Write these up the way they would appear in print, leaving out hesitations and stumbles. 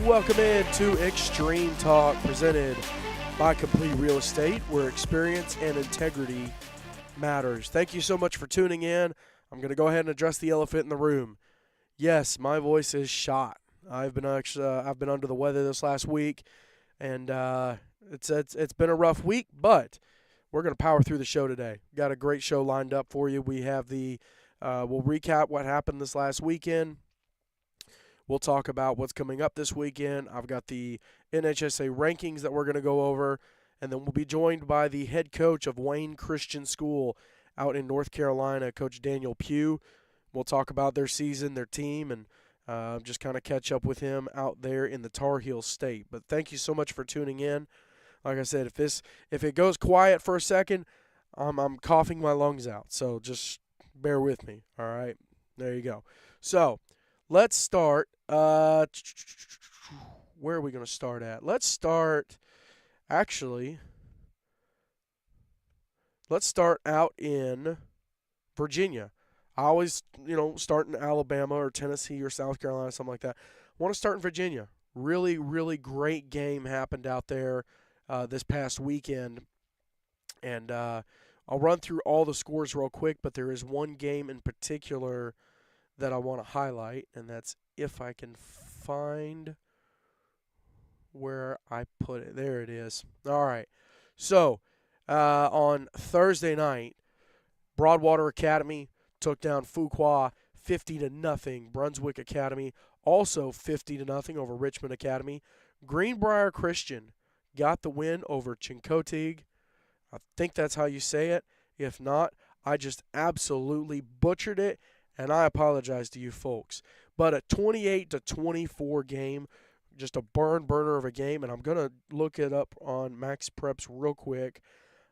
Welcome in to Extreme Talk, presented by Complete Real Estate, where experience and integrity matters. Thank you so much for tuning in. I'm going to go ahead and address the elephant in the room. Yes, my voice is shot. I've been under the weather this last week, and it's been a rough week, but we're going to power through the show today. Got a great show lined up for you. We have we'll recap what happened this last weekend. We'll talk about what's coming up this weekend. I've got the NHSA rankings that we're going to go over, and then we'll be joined by the head coach of Wayne Christian School out in North Carolina, Coach Daniel Pugh. We'll talk about their season, their team, and just kind of catch up with him out there in the Tar Heel State. But thank you so much for tuning in. Like I said, if it goes quiet for a second, I'm coughing my lungs out, so just bear with me. All right, there you go. So let's start. Where are we going to start at? Let's start out in Virginia. I always, start in Alabama or Tennessee or South Carolina, something like that. I want to start in Virginia. Really, really great game happened out there this past weekend. And I'll run through all the scores real quick, but there is one game in particular that I want to highlight, and that's if I can find where I put it. There it is. All right. So on Thursday night, Broadwater Academy took down Fuqua 50-0. Brunswick Academy also 50-0 over Richmond Academy. Greenbrier Christian got the win over Chincoteague. I think that's how you say it. If not, I just absolutely butchered it, and I apologize to you folks. But a 28-24 game, just a burner of a game, and I'm going to look it up on Max Preps real quick.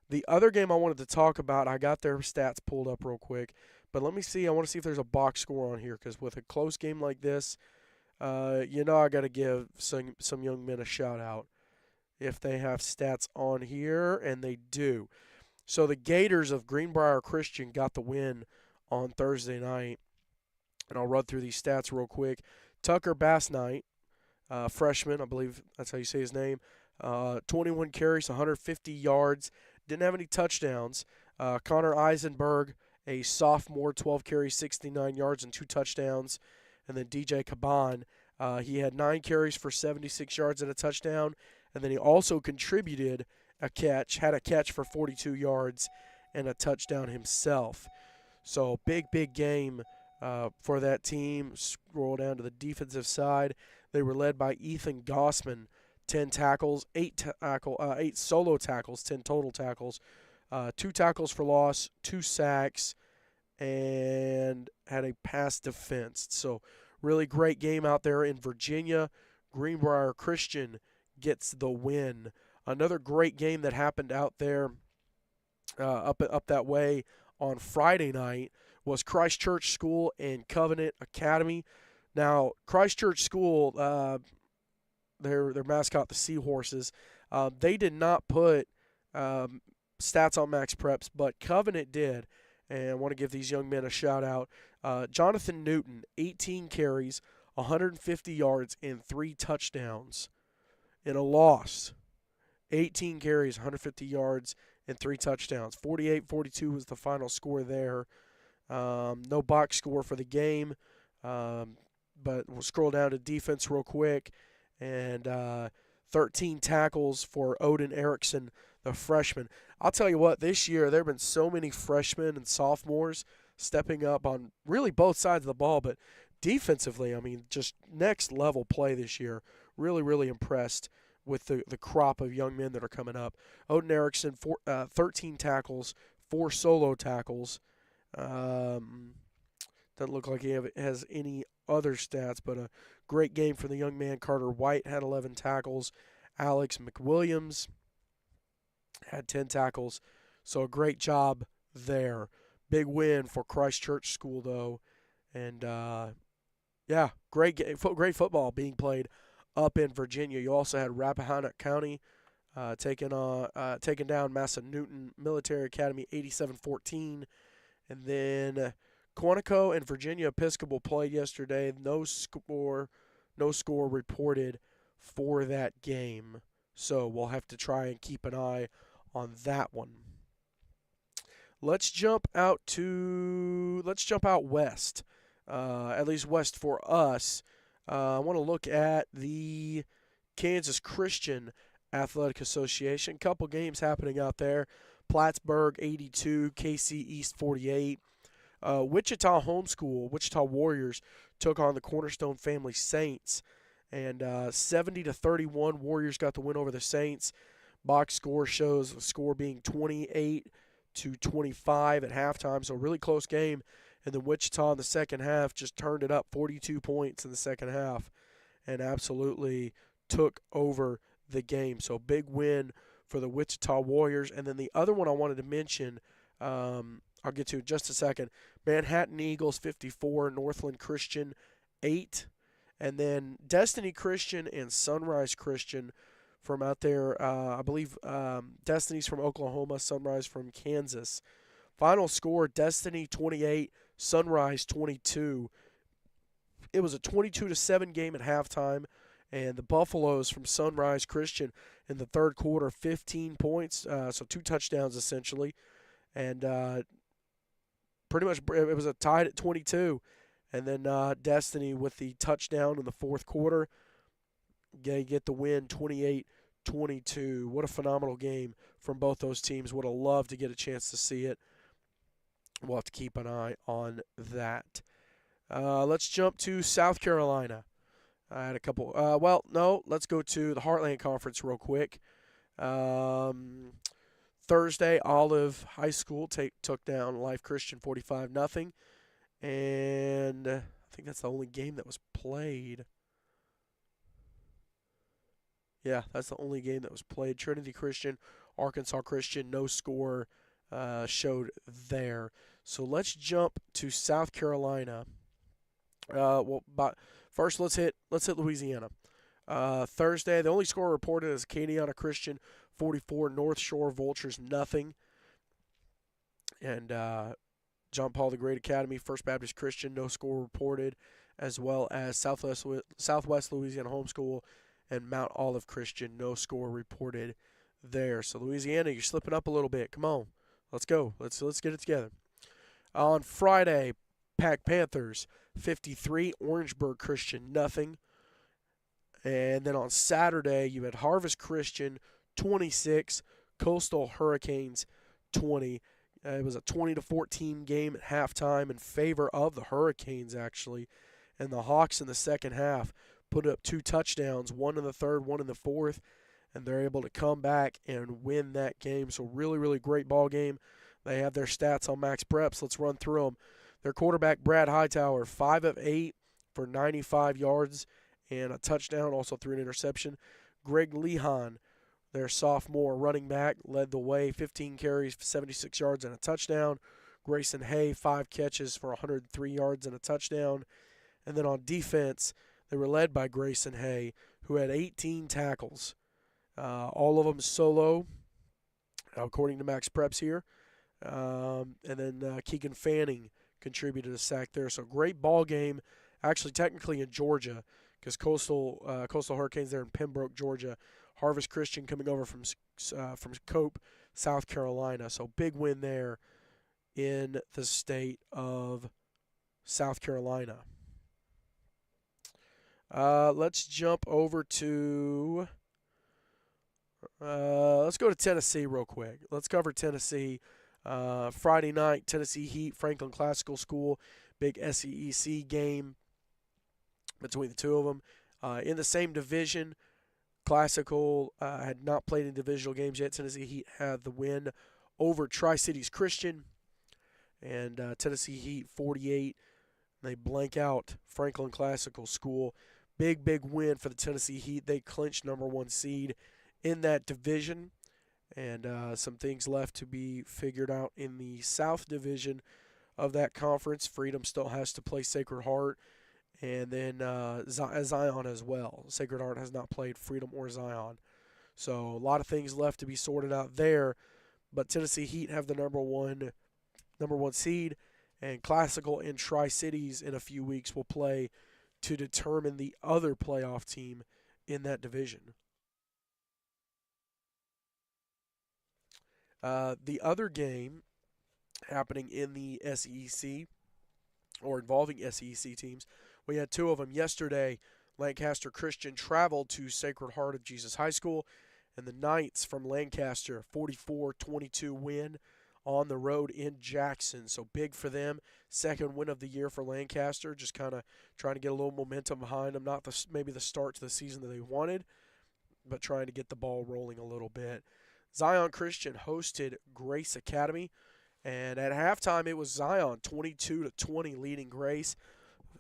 The other game I wanted to talk about, I got their stats pulled up real quick, but let me see. I want to see if there's a box score on here, because with a close game like this, I got to give some young men a shout-out if they have stats on here, and they do. So the Gators of Greenbrier Christian got the win on Thursday night, and I'll run through these stats real quick. Tucker Bass-Knight, freshman, I believe that's how you say his name, 21 carries, 150 yards, didn't have any touchdowns. Connor Eisenberg, a sophomore, 12 carries, 69 yards, and 2 touchdowns. And then DJ Caban, he had 9 carries for 76 yards and a touchdown. And then he also contributed had a catch for 42 yards and a touchdown himself. So big game for that team. Scroll down to the defensive side. They were led by Ethan Gossman, 10 tackles, 8 solo tackles, 10 total tackles, 2 tackles for loss, 2 sacks, and had a pass defense. So really great game out there in Virginia. Greenbrier Christian gets the win. Another great game that happened out there up that way on Friday night was Christ Church School and Covenant Academy. Now, Christ Church School, their mascot, the Seahorses, they did not put stats on Max Preps, but Covenant did, and I want to give these young men a shout-out. Jonathan Newton, 18 carries, 150 yards, and 3 touchdowns in a loss. 18 carries, 150 yards, and 3 touchdowns. 48-42 was the final score there. No box score for the game, but we'll scroll down to defense real quick. And 13 tackles for Odin Erickson, the freshman. I'll tell you what, this year there have been so many freshmen and sophomores stepping up on really both sides of the ball, but defensively, I mean, just next level play this year. Really, really impressed with the crop of young men that are coming up. Odin Erickson, 13 tackles, 4 solo tackles. Doesn't look like he has any other stats, but a great game for the young man. Carter White had 11 tackles. Alex McWilliams had 10 tackles. So a great job there. Big win for Christ Church School, though. And, great football being played up in Virginia. You also had Rappahannock County taking down Massanutten Military Academy 87-14. And then Quantico and Virginia Episcopal played yesterday. No score reported for that game. So we'll have to try and keep an eye on that one. Let's jump out west. At least west for us. I want to look at the Kansas Christian Athletic Association. Couple games happening out there. Plattsburgh 82, KC East 48. Wichita Wichita Warriors took on the Cornerstone Family Saints, and 70-31, Warriors got the win over the Saints. Box score shows the score being 28-25 at halftime, so a really close game. And then Wichita in the second half just turned it up, 42 points in the second half, and absolutely took over the game. So big win for the Wichita Warriors. And then the other one I wanted to mention, I'll get to in just a second. Manhattan Eagles 54, Northland Christian 8. And then Destiny Christian and Sunrise Christian from out there. I believe Destiny's from Oklahoma, Sunrise from Kansas. Final score, Destiny 28, Sunrise 22. It was a 22-7 game at halftime. And the Buffaloes from Sunrise Christian in the third quarter, 15 points, so 2 touchdowns essentially. And pretty much it was a tied at 22. And then Destiny with the touchdown in the fourth quarter. They get the win 28-22. What a phenomenal game from both those teams. Would have loved to get a chance to see it. We'll have to keep an eye on that. Let's jump to South Carolina. I had a couple. Let's go to the Heartland Conference real quick. Thursday, Olive High School took down Life Christian 45-0. And I think that's the only game that was played. Yeah, that's the only game that was played. Trinity Christian, Arkansas Christian, no score showed there. So let's jump to South Carolina. First, let's hit Louisiana. Thursday, the only score reported is Acadiana Christian 44, North Shore Vultures 0. And John Paul the Great Academy, First Baptist Christian, no score reported, as well as Southwest Louisiana Homeschool and Mount Olive Christian, no score reported there. So Louisiana, you're slipping up a little bit. Come on, let's go. Let's get it together. On Friday, Pack Panthers 53, Orangeburg Christian 0. And then on Saturday, you had Harvest Christian 26, Coastal Hurricanes 20. It was a 20-14 game at halftime in favor of the Hurricanes, actually. And the Hawks in the second half put up 2 touchdowns, one in the third, one in the fourth, and they're able to come back and win that game. So really, really great ball game. They have their stats on Max Preps. Let's run through them. Their quarterback, Brad Hightower, 5 of 8 for 95 yards and a touchdown, also threw an interception. Greg Lehan, their sophomore running back, led the way, 15 carries, 76 yards and a touchdown. Grayson Hay, 5 catches for 103 yards and a touchdown. And then on defense, they were led by Grayson Hay, who had 18 tackles. All of them solo, according to Max Preps here. And then Keegan Fanning contributed a sack there. So great ball game, actually technically in Georgia, because Coastal Hurricanes there in Pembroke, Georgia. Harvest Christian coming over from Cope, South Carolina. So big win there in the state of South Carolina. Let's jump over to let's go to Tennessee real quick. Let's cover Tennessee. Friday night, Tennessee Heat, Franklin Classical School, big SEC game between the two of them. In the same division, Classical had not played in divisional games yet. Tennessee Heat had the win over Tri-Cities Christian, and Tennessee Heat 48. They blank out Franklin Classical School. Big win for the Tennessee Heat. They clinched number 1 seed in that division. And some things left to be figured out in the South Division of that conference. Freedom still has to play Sacred Heart, and then Zion as well. Sacred Heart has not played Freedom or Zion. So a lot of things left to be sorted out there. But Tennessee Heat have the number one seed, and Classical and Tri-Cities in a few weeks will play to determine the other playoff team in that division. The other game happening in the SEC or involving SEC teams, we had two of them yesterday. Lancaster Christian traveled to Sacred Heart of Jesus High School, and the Knights from Lancaster 44-22 win on the road in Jackson. So big for them. Second win of the year for Lancaster. Just kind of trying to get a little momentum behind them. Not maybe the start to the season that they wanted, but trying to get the ball rolling a little bit. Zion Christian hosted Grace Academy, and at halftime it was Zion 22-20 leading Grace.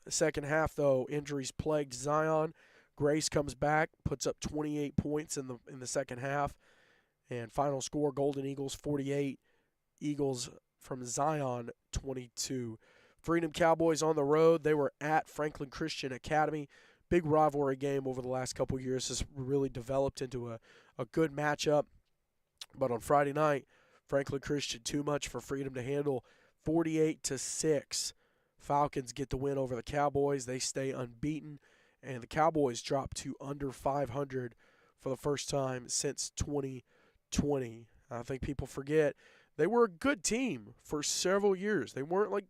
The second half, though, injuries plagued Zion. Grace comes back, puts up 28 points in the second half, and final score: Golden Eagles 48, Eagles from Zion 22. Freedom Cowboys on the road. They were at Franklin Christian Academy. Big rivalry game over the last couple of years has really developed into a good matchup. But on Friday night, Franklin Christian too much for Freedom to handle. 48-6. Falcons get the win over the Cowboys. They stay unbeaten, and the Cowboys drop to under 500 for the first time since 2020. I think people forget they were a good team for several years. They weren't like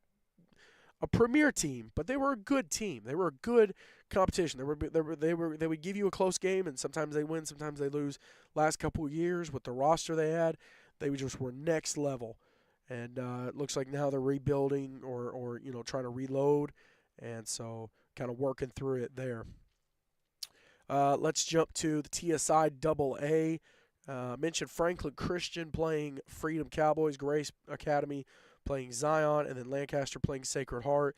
a premier team, but they were a good team. They were a good competition. They would give you a close game, and sometimes they win, sometimes they lose. Last couple of years with the roster they had, they just were next level. And it looks like now they're rebuilding or trying to reload, and so kind of working through it there. Let's jump to the TSI AA. Mentioned Franklin Christian playing Freedom Cowboys, Grace Academy playing Zion, and then Lancaster playing Sacred Heart.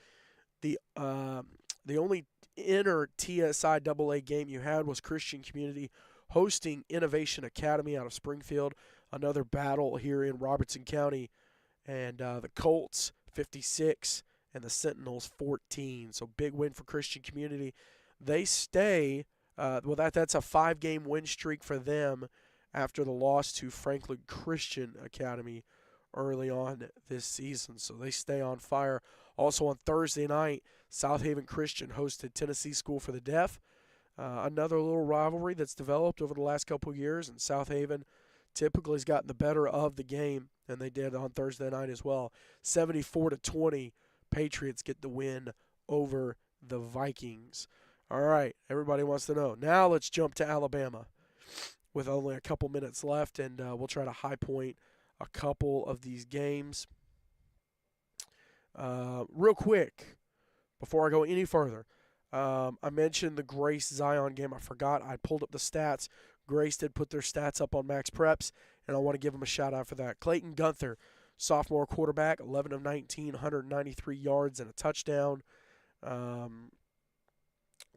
The only inner TSI AA game you had was Christian Community hosting Innovation Academy out of Springfield. Another battle here in Robertson County. And the Colts 56 and the Sentinels 14. So big win for Christian Community. They stay. That's a 5-game win streak for them after the loss to Franklin Christian Academy early on this season. So they stay on fire. Also on Thursday night, South Haven Christian hosted Tennessee School for the Deaf. Another little rivalry that's developed over the last couple of years, and South Haven typically has gotten the better of the game, and they did on Thursday night as well. 74-20, Patriots get the win over the Vikings. All right, everybody wants to know. Now let's jump to Alabama with only a couple minutes left, and we'll try to high point a couple of these games. Real quick, before I go any further, I mentioned the Grace Zion game. I forgot. I pulled up the stats. Grace did put their stats up on Max Preps, and I want to give them a shout-out for that. Clayton Gunther, sophomore quarterback, 11 of 19, 193 yards and a touchdown.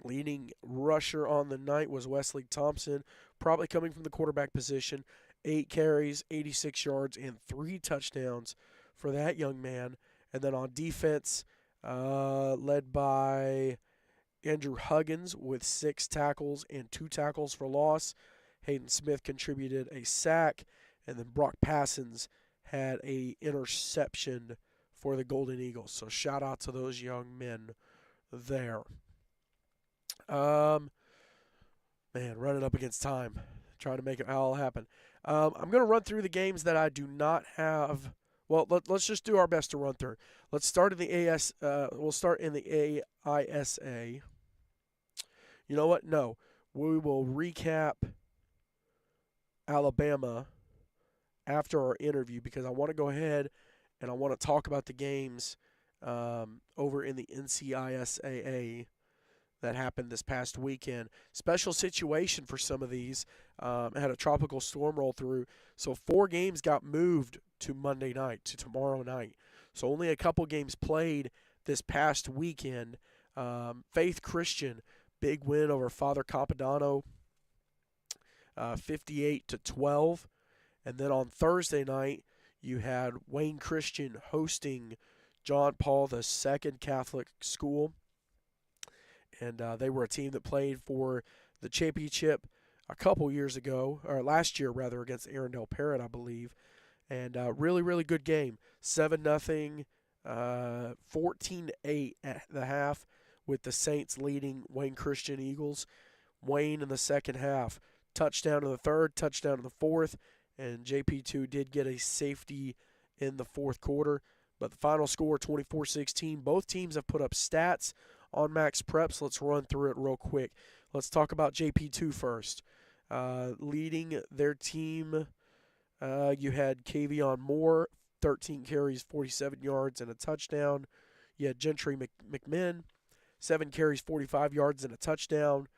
Leading rusher on the night was Wesley Thompson, probably coming from the quarterback position. 8 carries, 86 yards, and 3 touchdowns for that young man. And then on defense, led by Andrew Huggins with 6 tackles and 2 tackles for loss. Hayden Smith contributed a sack, and then Brock Passons had a interception for the Golden Eagles. So shout out to those young men there. Man, running up against time, trying to make it all happen. I'm going to run through the games that I do not have. Well, let's just do our best to run through. Let's start in the we'll start in the AISA. You know what? No, we will recap Alabama after our interview because I want to go ahead and I want to talk about the games over in the NCISAA that happened this past weekend. Special situation for some of these. Had a tropical storm roll through, so 4 games got moved to Monday night, to tomorrow night. So only a couple games played this past weekend. Faith Christian, big win over Father Capodanno, 58-12. And then on Thursday night, you had Wayne Christian hosting John Paul II Catholic School. And they were a team that played for the championship a couple years ago, or last year rather, against Arundel Parrott, I believe. And really, really good game. 7-0, 14-8 at the half, with the Saints leading Wayne Christian Eagles. Wayne in the second half. Touchdown in the third, touchdown in the fourth, and JP2 did get a safety in the fourth quarter. But the final score, 24-16. Both teams have put up stats on Max Preps. Let's run through it real quick. Let's talk about JP2 first. Leading their team, you had Kavion Moore, 13 carries, 47 yards, and a touchdown. You had Gentry McMinn, 7 carries, 45 yards, and a touchdown.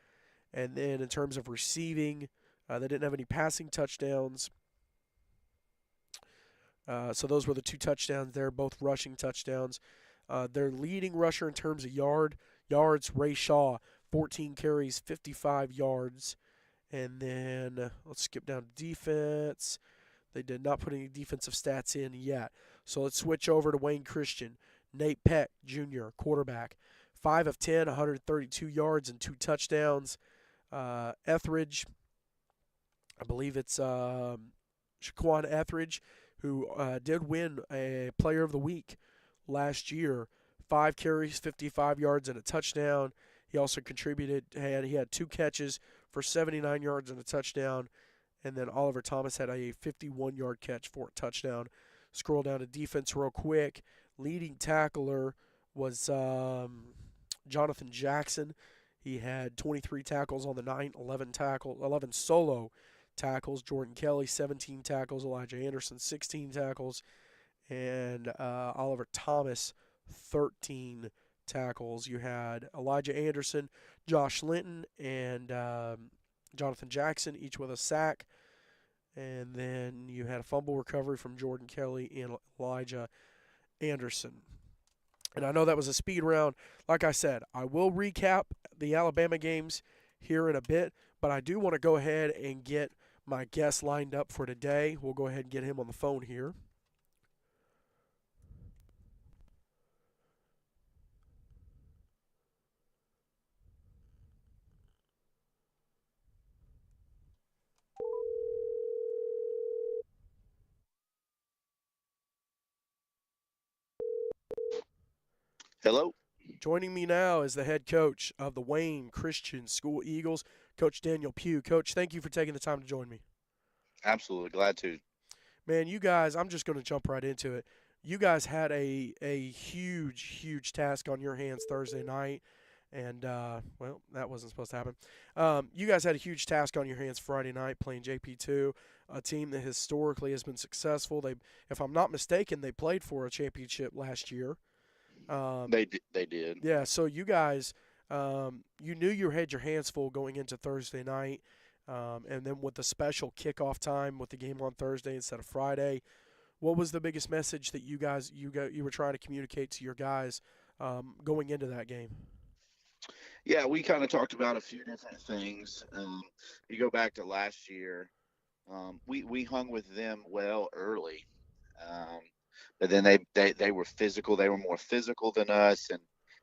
And then in terms of receiving, they didn't have any passing touchdowns. So those were the 2 touchdowns there, both rushing touchdowns. Their leading rusher in terms of yards, Ray Shaw, 14 carries, 55 yards. And then let's skip down to defense. They did not put any defensive stats in yet. So let's switch over to Wayne Christian. Nate Peck, Jr., quarterback. 5 of 10, 132 yards and 2 touchdowns. Etheridge, I believe it's Shaquan Etheridge, who did win a Player of the Week last year. 5 carries, 55 yards, and a touchdown. He also contributed. He had 2 catches for 79 yards and a touchdown. And then Oliver Thomas had a 51-yard catch for a touchdown. Scroll down to defense real quick. Leading tackler was Jonathan Jackson. He had 23 tackles on the night, 11 solo tackles. Jordan Kelly, 17 tackles. Elijah Anderson, 16 tackles. And Oliver Thomas, 13 tackles. You had Elijah Anderson, Josh Linton, and Jonathan Jackson, each with a sack. And then you had a fumble recovery from Jordan Kelly and Elijah Anderson. And I know that was a speed round. Like I said, I will recap the Alabama games here in a bit, but I do want to go ahead and get my guest lined up for today. We'll go ahead and get him on the phone here. Hello. Joining me now is the head coach of the Wayne Christian School Eagles, Coach Daniel Pugh. Coach, thank you for taking the time to join me. Absolutely glad to. Man, you guys, I'm just going to jump right into it. You guys had a huge task on your hands Thursday night, and, well, that wasn't supposed to happen. You guys had a huge task on your hands Friday night playing JP2, a team that historically has been successful. If I'm not mistaken, they played for a championship last year. They did. Yeah, so you guys, you knew you had your hands full going into Thursday night, and then with the special kickoff time with the game on Thursday instead of Friday, what was the biggest message that you were trying to communicate to your guys going into that game? Yeah, we kind of talked about a few different things. You go back to last year, we hung with them well early, um, but then they were physical. They were more physical than us, and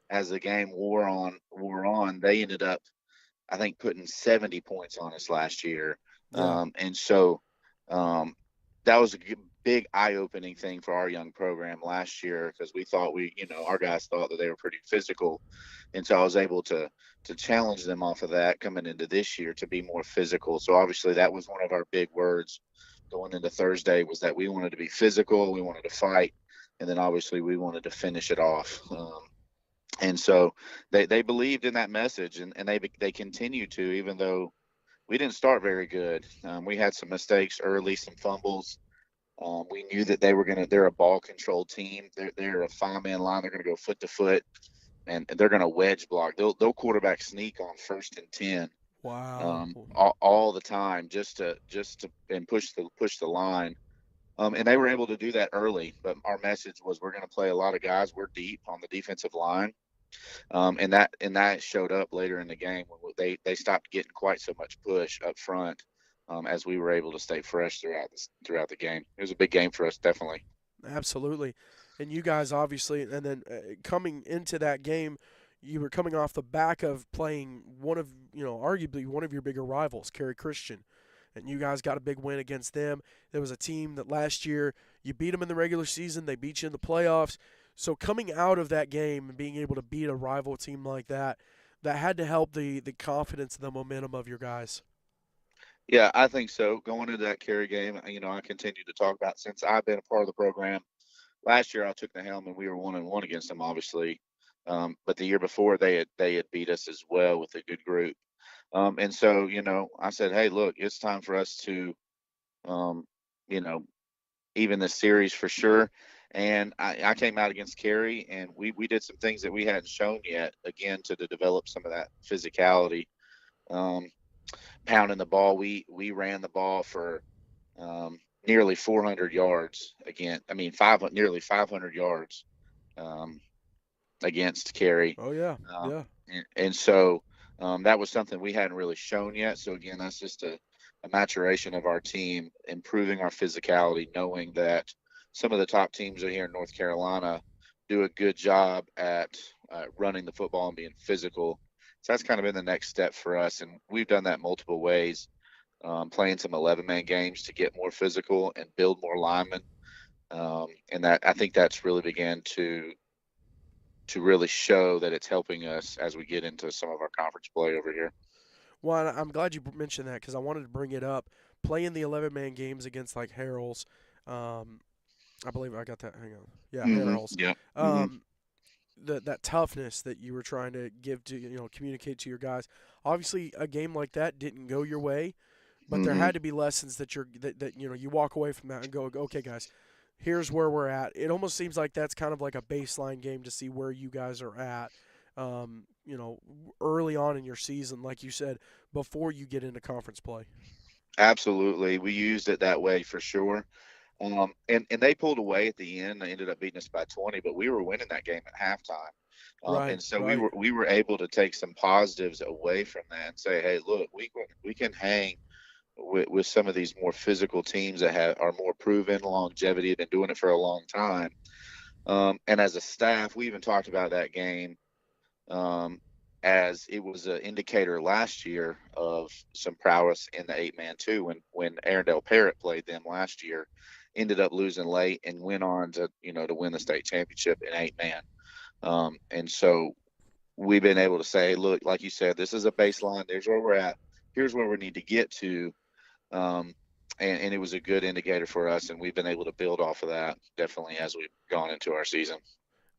as the game wore on, they ended up, I think, putting 70 points on us last year. Yeah, And so um, that was a big eye-opening thing for our young program last year because we thought our guys thought that they were pretty physical, and so I was able to challenge them off of that coming into this year to be more physical. So obviously that was one of our big words going into Thursday, was that we wanted to be physical, we wanted to fight, and then obviously we wanted to finish it off. And so they believed in that message, and they continue to, even though we didn't start very good. We had some mistakes early, some fumbles. We knew that they're a ball control team. They're a 5-man line. They're gonna go foot to foot, and they're gonna wedge block. They'll quarterback sneak on 1st and 10, wow. all the time, just to and push the line. And they were able to do that early. But our message was, we're gonna play a lot of guys. We're deep on the defensive line. And that showed up later in the game when they stopped getting quite so much push up front, as we were able to stay fresh throughout the game. It was a big game for us, definitely. Absolutely. And you guys obviously, and then coming into that game, you were coming off the back of playing arguably one of your bigger rivals, Cary Christian. And you guys got a big win against them. There was a team that last year you beat them in the regular season, they beat you in the playoffs. So coming out of that game and being able to beat a rival team like that, that had to help the confidence and the momentum of your guys. Yeah, I think so. Going into that Cary game, I continue to talk about since I've been a part of the program. Last year, I took the helm and we were 1-1 against them, obviously. But the year before, they had beat us as well with a good group. And so, I said, hey, look, it's time for us to, um, you know, even the series for sure. And I came out against Cary, and we did some things that we hadn't shown yet, again, to develop some of that physicality. Um, Pounding the ball, we ran the ball for nearly 400 yards again. I mean, nearly 500 yards um, against Cary. Oh yeah, Um, yeah. and so that was something we hadn't really shown yet. So again, that's just a maturation of our team, improving our physicality, knowing that some of the top teams here in North Carolina do a good job at running the football and being physical. So that's kind of been the next step for us, and we've done that multiple ways, playing some 11-man games to get more physical and build more linemen. And that I think that's really began to really show that it's helping us as we get into some of our conference play over here. Well, I'm glad you mentioned that because I wanted to bring it up. Playing the 11-man games against like Harrell's, um, I believe I got that. Hang on, yeah, Harrell's. Yeah. Um, that toughness that you were trying to give to communicate to your guys. Obviously, a game like that didn't go your way, but there Hmm. had to be lessons that you walk away from that and go, okay, guys, here's where we're at. It almost seems like that's kind of like a baseline game to see where you guys are at. Early on in your season, like you said, before you get into conference play. Absolutely. We used it that way for sure. And they pulled away at the end. They ended up beating us by 20, but we were winning that game at halftime. Right, And so we right. were we were able to take some positives away from that and say, hey, look, we can hang with some of these more physical teams that are more proven longevity, been doing it for a long time. And as a staff, we even talked about that game um, as it was an indicator last year of some prowess in the 8-man too. When Arendelle Parrott played them last year, ended up losing late and went on to win the state championship in 8-man. And so we've been able to say, look, like you said, this is a baseline. There's where we're at. Here's where we need to get to. Um, and it was a good indicator for us, and we've been able to build off of that definitely as we've gone into our season.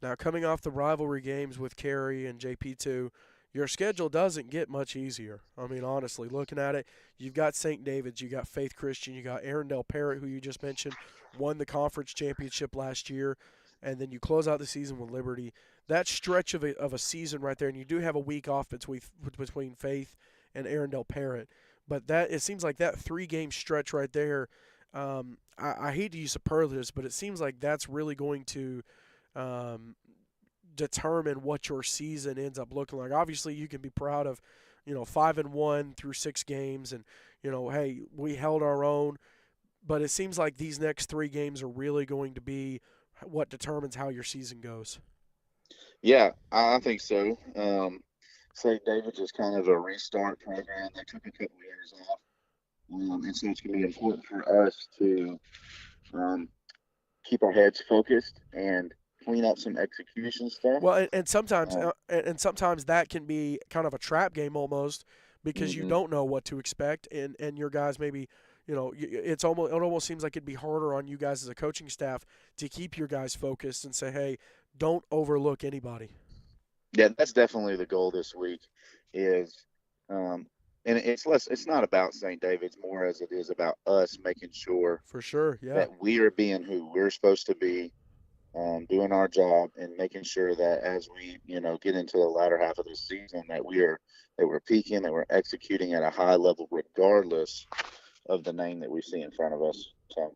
Now, coming off the rivalry games with Cary and JP2, your schedule doesn't get much easier. I mean, honestly, looking at it, you've got St. David's, you got Faith Christian, you got Arendelle Parrott, who you just mentioned, won the conference championship last year, and then you close out the season with Liberty. That stretch of a season right there, and you do have a week off between Faith and Arendelle Parrott, but that it seems like that 3-game stretch right there. I hate to use superlatives, but it seems like that's really going to um, determine what your season ends up looking like. Obviously, you can be proud of, 5-1 through 6 games, and hey, we held our own. But it seems like these next 3 games are really going to be what determines how your season goes. Yeah, I think so. St. David's is kind of a restart program. They took a couple of years off, and so it's going to be important for us to um, keep our heads focused and clean up some execution stuff. Well, and sometimes Um, and sometimes that can be kind of a trap game almost because you hmm don't know what to expect, and your guys maybe. It almost seems like it'd be harder on you guys as a coaching staff to keep your guys focused and say, hey, don't overlook anybody. Yeah, that's definitely the goal this week. Is um, and it's not about St. David's more as it is about us making sure For sure, yeah. that we are being who we're supposed to be, doing our job and making sure that as we get into the latter half of the season that we're peaking, that we're executing at a high level regardless of the name that we see in front of us. So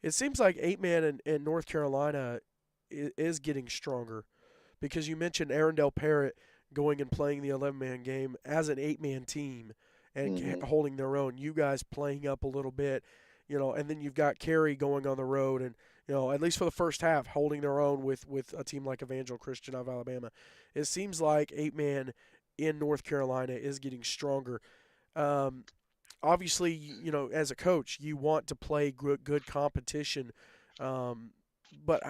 It seems like 8-man in North Carolina is getting stronger because you mentioned Arendelle Parrott going and playing the 11-man game as an 8-man team and hmm holding their own. You guys playing up a little bit, and then you've got Cary going on the road and at least for the first half, holding their own with a team like Evangel Christian of Alabama. It seems like 8-man in North Carolina is getting stronger. Um, Obviously, as a coach, you want to play good competition. Um, but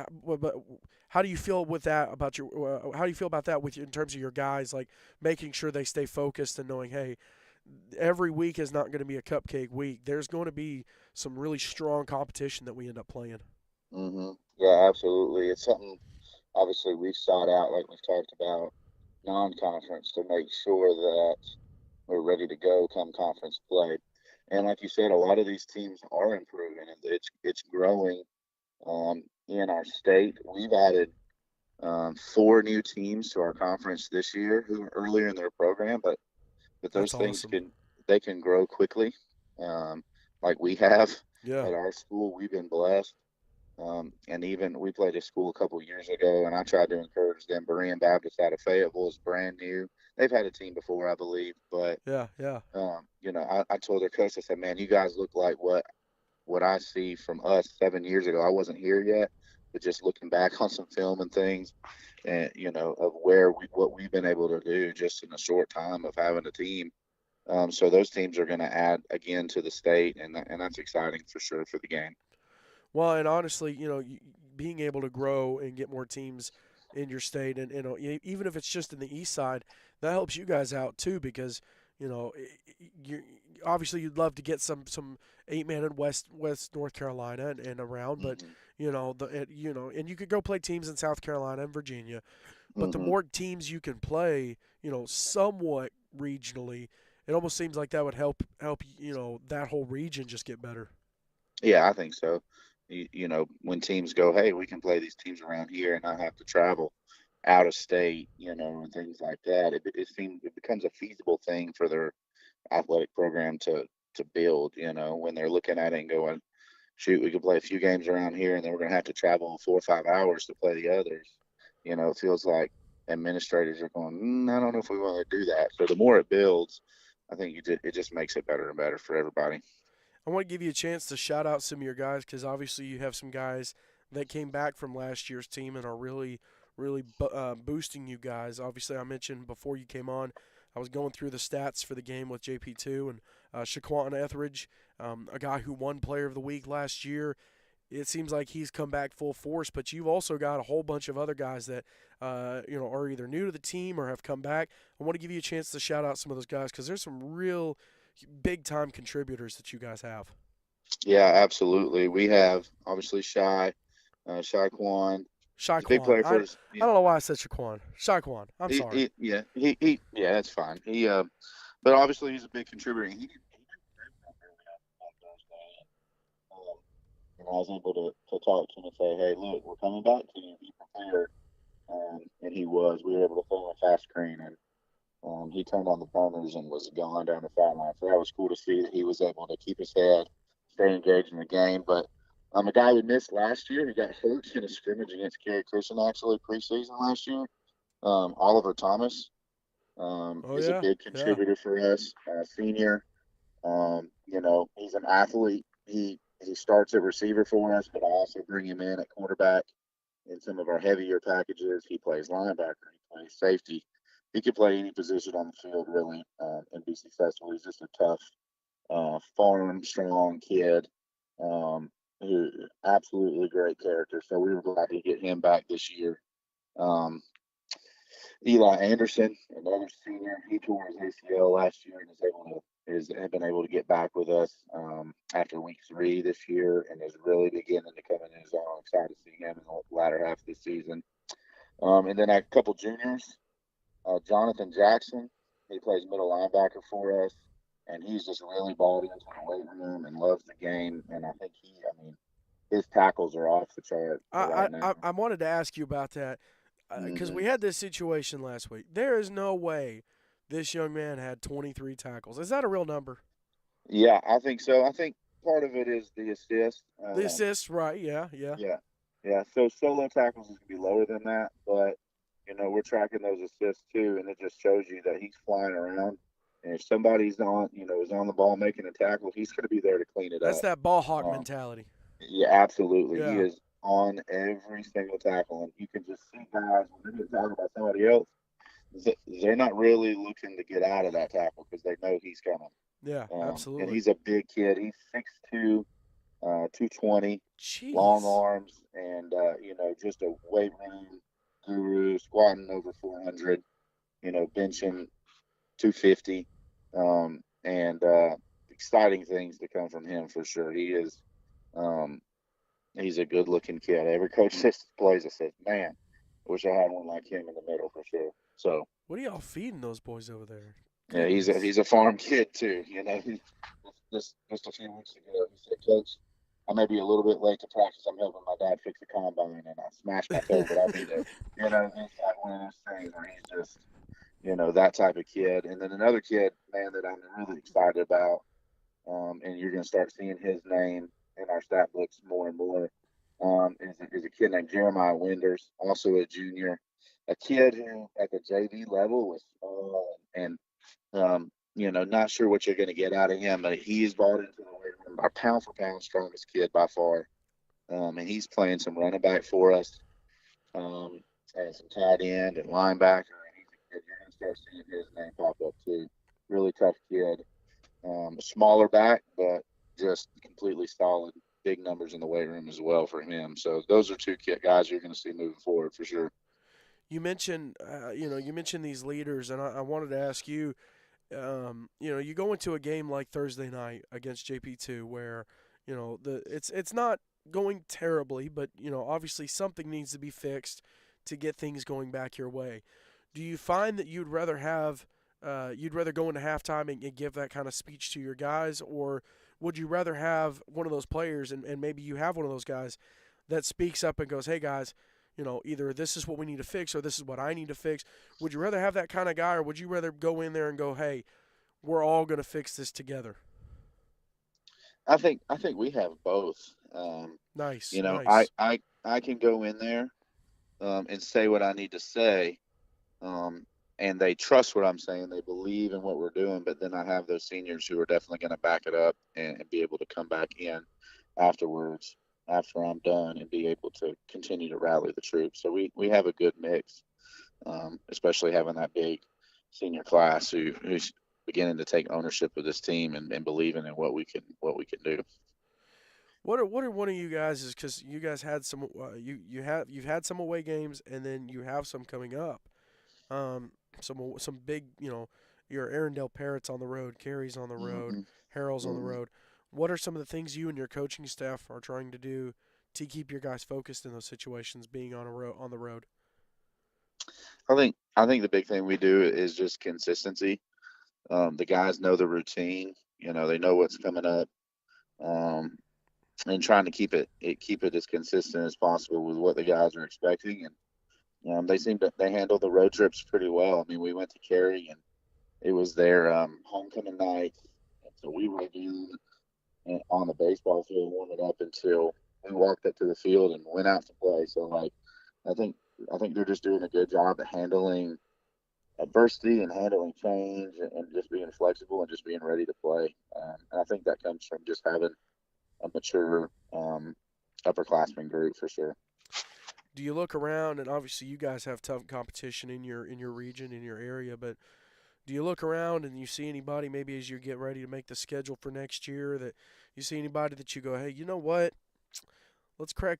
how do you feel with that about your? How do you feel about that with in terms of your guys, like making sure they stay focused and knowing, hey, every week is not going to be a cupcake week. There's going to be some really strong competition that we end up playing. Yeah, absolutely. It's something obviously we've sought out, like we've talked about, non-conference to make sure that we're ready to go come conference play. And like you said, a lot of these teams are improving, and it's growing in our state. We've added four new teams to our conference this year who are earlier in their program, but That's those things awesome. can grow quickly, like we have Yeah, at our school. We've been blessed. And even we played a school a couple of years ago, and I tried to encourage them. Berean Baptist out of Fayetteville is brand new. They've had a team before, I believe, but yeah, yeah. I told their coach, I said, "Man, you guys look like what I see from us 7 years ago. I wasn't here yet, but just looking back on some film and things, and of what we've been able to do just in a short time of having a team. So those teams are going to add again to the state, and that's exciting for sure for the game. Well, and honestly, being able to grow and get more teams in your state, and even if it's just in the east side, that helps you guys out too because you obviously you'd love to get some 8 man in West North Carolina and around, but Hmm. and you could go play teams in South Carolina and Virginia, but the Hmm. more teams you can play, somewhat regionally, it almost seems like that would help that whole region just get better. Yeah, I think so. When teams go, hey, we can play these teams around here and not have to travel out of state, and things like that. It becomes a feasible thing for their athletic program to build. When they're looking at it and going, shoot, we could play a few games around here, and then we're going to have to travel 4 or 5 hours to play the others. It feels like administrators are going, I don't know if we want to do that. So the more it builds, I think it just makes it better and better for everybody. I want to give you a chance to shout out some of your guys because obviously you have some guys that came back from last year's team and are really boosting you guys. Obviously, I mentioned before you came on, I was going through the stats for the game with JP2 and Shaquan Etheridge, a guy who won Player of the Week last year. It seems like he's come back full force, but you've also got a whole bunch of other guys that are either new to the team or have come back. I want to give you a chance to shout out some of those guys because there's some real big time contributors that you guys have. Yeah, absolutely. We have obviously Shy Kwan. He's a big Shaquan. player I for us. I don't know why I said Shaquan. Shaquan. I'm sorry. Yeah, that's fine. But obviously he's a big contributor. He didn't on Thursday, and I was able to talk to him and say, hey, look, we're coming back to you. Be prepared. And he was. We were able to throw him a fast screen, and he turned on the burners and was gone down the sideline. So that was cool to see that he was able to keep his head, stay engaged in the game. But a guy we missed last year, he got hurt in a scrimmage against Kerry Christian actually preseason last year. Oliver Thomas Oh is a yeah, big yeah. contributor for us, senior. He's an athlete. He starts at receiver for us, but I also bring him in at quarterback in some of our heavier packages. He plays linebacker. He plays safety. He can play any position on the field really, and be successful. He's just a tough, farm strong kid. Who absolutely great character. So we were glad to get him back this year. Um, Eli Anderson, another senior, he tore his ACL last year and is have been able to get back with us after week 3 this year and is really beginning to come in his own. I'm excited to see him in the latter half of the season. And then a couple juniors, Jonathan Jackson, he plays middle linebacker for us, and he's just really bought into the weight room and loves the game. And I mean, his tackles are off the chart I right now. I wanted to ask you about that because Hmm. we had this situation last week. There is no way this young man had 23 tackles. Is that a real number? Yeah, I think so. I think part of it is the assist. The assists, right? Yeah, yeah. Yeah, yeah. So solo tackles is gonna be lower than that, but we're tracking those assists too, and it just shows you that he's flying around. And if somebody's is on the ball making a tackle, he's gonna be there to clean it That's up. that ball hawk Um, mentality. yeah, absolutely. He Yeah, is on every single tackle, and you can just see guys when they get tackled by somebody else, they're not really looking to get out of that tackle because they know he's coming. yeah, And absolutely. he's a big kid. He's 6'2", 220, long Jeez. arms, and just a weight room guru, squatting over 400, benching 250, and exciting things to come from him for sure. Um, he's a good looking kid. Every coach that plays, I said, man, I wish I had one like him in the middle for sure. So What are y'all feeding those boys over there? yeah, he's a Goodness. he's a farm kid too. Just a few weeks ago, he said, "Coach, I may be a little bit late to practice. I'm helping my dad fix the combine, and I smashed my toe, but I'll be there." It's like one of those things where he's just that type of kid. And then another kid, man, that I'm really excited about, and you're going to start seeing his name in our stat books more and more. Is a kid named Jeremiah Winders, also a junior, a kid who at the JV level was small and not sure what you're going to get out of him, but he's bought into the weight room. Our pound for pound strongest kid by far, and he's playing some running back for us, um, and some tight end and linebacker. And he's a kid you're going to start seeing his name pop up too. Really tough kid, a smaller back, but just completely solid. Big numbers in the weight room as well for him. So those are two guys you're going to see moving forward for sure. You mentioned these leaders, and I wanted to ask you, you go into a game like Thursday night against JP2, where it's not going terribly, but obviously something needs to be fixed to get things going back your way. Do you find that you'd rather go into halftime and give that kind of speech to your guys, or would you rather have one of those players, and maybe you have one of those guys that speaks up and goes, "Hey guys, either this is what we need to fix or this is what I need to fix." Would you rather have that kind of guy, or would you rather go in there and go, "Hey, we're all going to fix this together"? I think we have both. Nice, You know, I nice. I I can go in there, and say what I need to say, um, and they trust what I'm saying. They believe in what we're doing. But then I have those seniors who are definitely going to back it up and be able to come back in afterwards, after I'm done, and be able to continue to rally the troops. So we have a good mix, especially having that big senior class who's beginning to take ownership of this team and believing in what we can do. What are one of you guys is because you guys had some you've had some away games and then you have some coming up. Some big your Arendelle Parrots on the road, Carey's on the road, Mm-hmm. Harrell's on the Mm-hmm. road. What are some of the things you and your coaching staff are trying to do to keep your guys focused in those situations, being on the road? I think the big thing we do is just consistency. The guys know the routine. They know what's coming up, um, and trying to keep it as consistent as possible with what the guys are expecting. And they handle the road trips pretty well. I mean, we went to Cary and it was their homecoming night, and so we were on the baseball field warming up until we walked up to the field and went out to play. So like, I think I think they're just doing a good job of handling adversity and handling change and just being flexible and just being ready to play. And I think that comes from just having a mature upperclassmen group for sure. Do you look around and obviously you guys have tough competition in your region in your area, but do you look around and you see anybody maybe as you get ready to make the schedule for next year that you see anybody that you go, hey, you know what?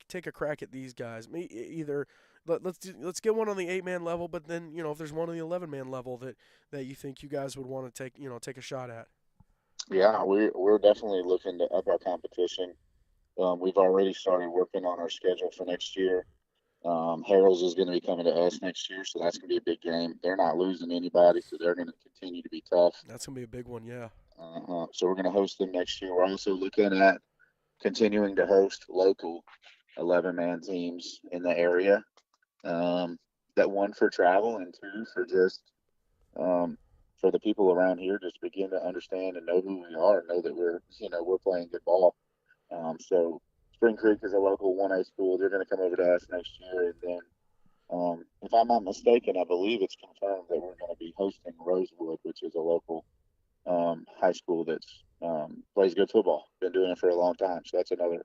Take a crack at these guys. Either let's get one on the 8 man level, but then if there's one on the 11 man level that you think you guys would want to take a shot at. Yeah, we're definitely looking to up our competition. We've already started working on our schedule for next year. Harold's is going to be coming to us next year, so that's going to be a big game. They're not losing anybody, so they're going to continue to be tough. That's gonna be a big one, yeah. So we're going to host them next year. We're also looking at continuing to host local 11-man teams in the area. Um, that one for travel and two for just um, for the people around here just begin to understand and know who we are, know that we're playing good ball. So Spring Creek is a local 1A school. They're going to come over to us next year, and then if I'm not mistaken, I believe it's confirmed that we're going to be hosting Rosewood, which is a local high school that's plays good football. Been doing it for a long time, so that's another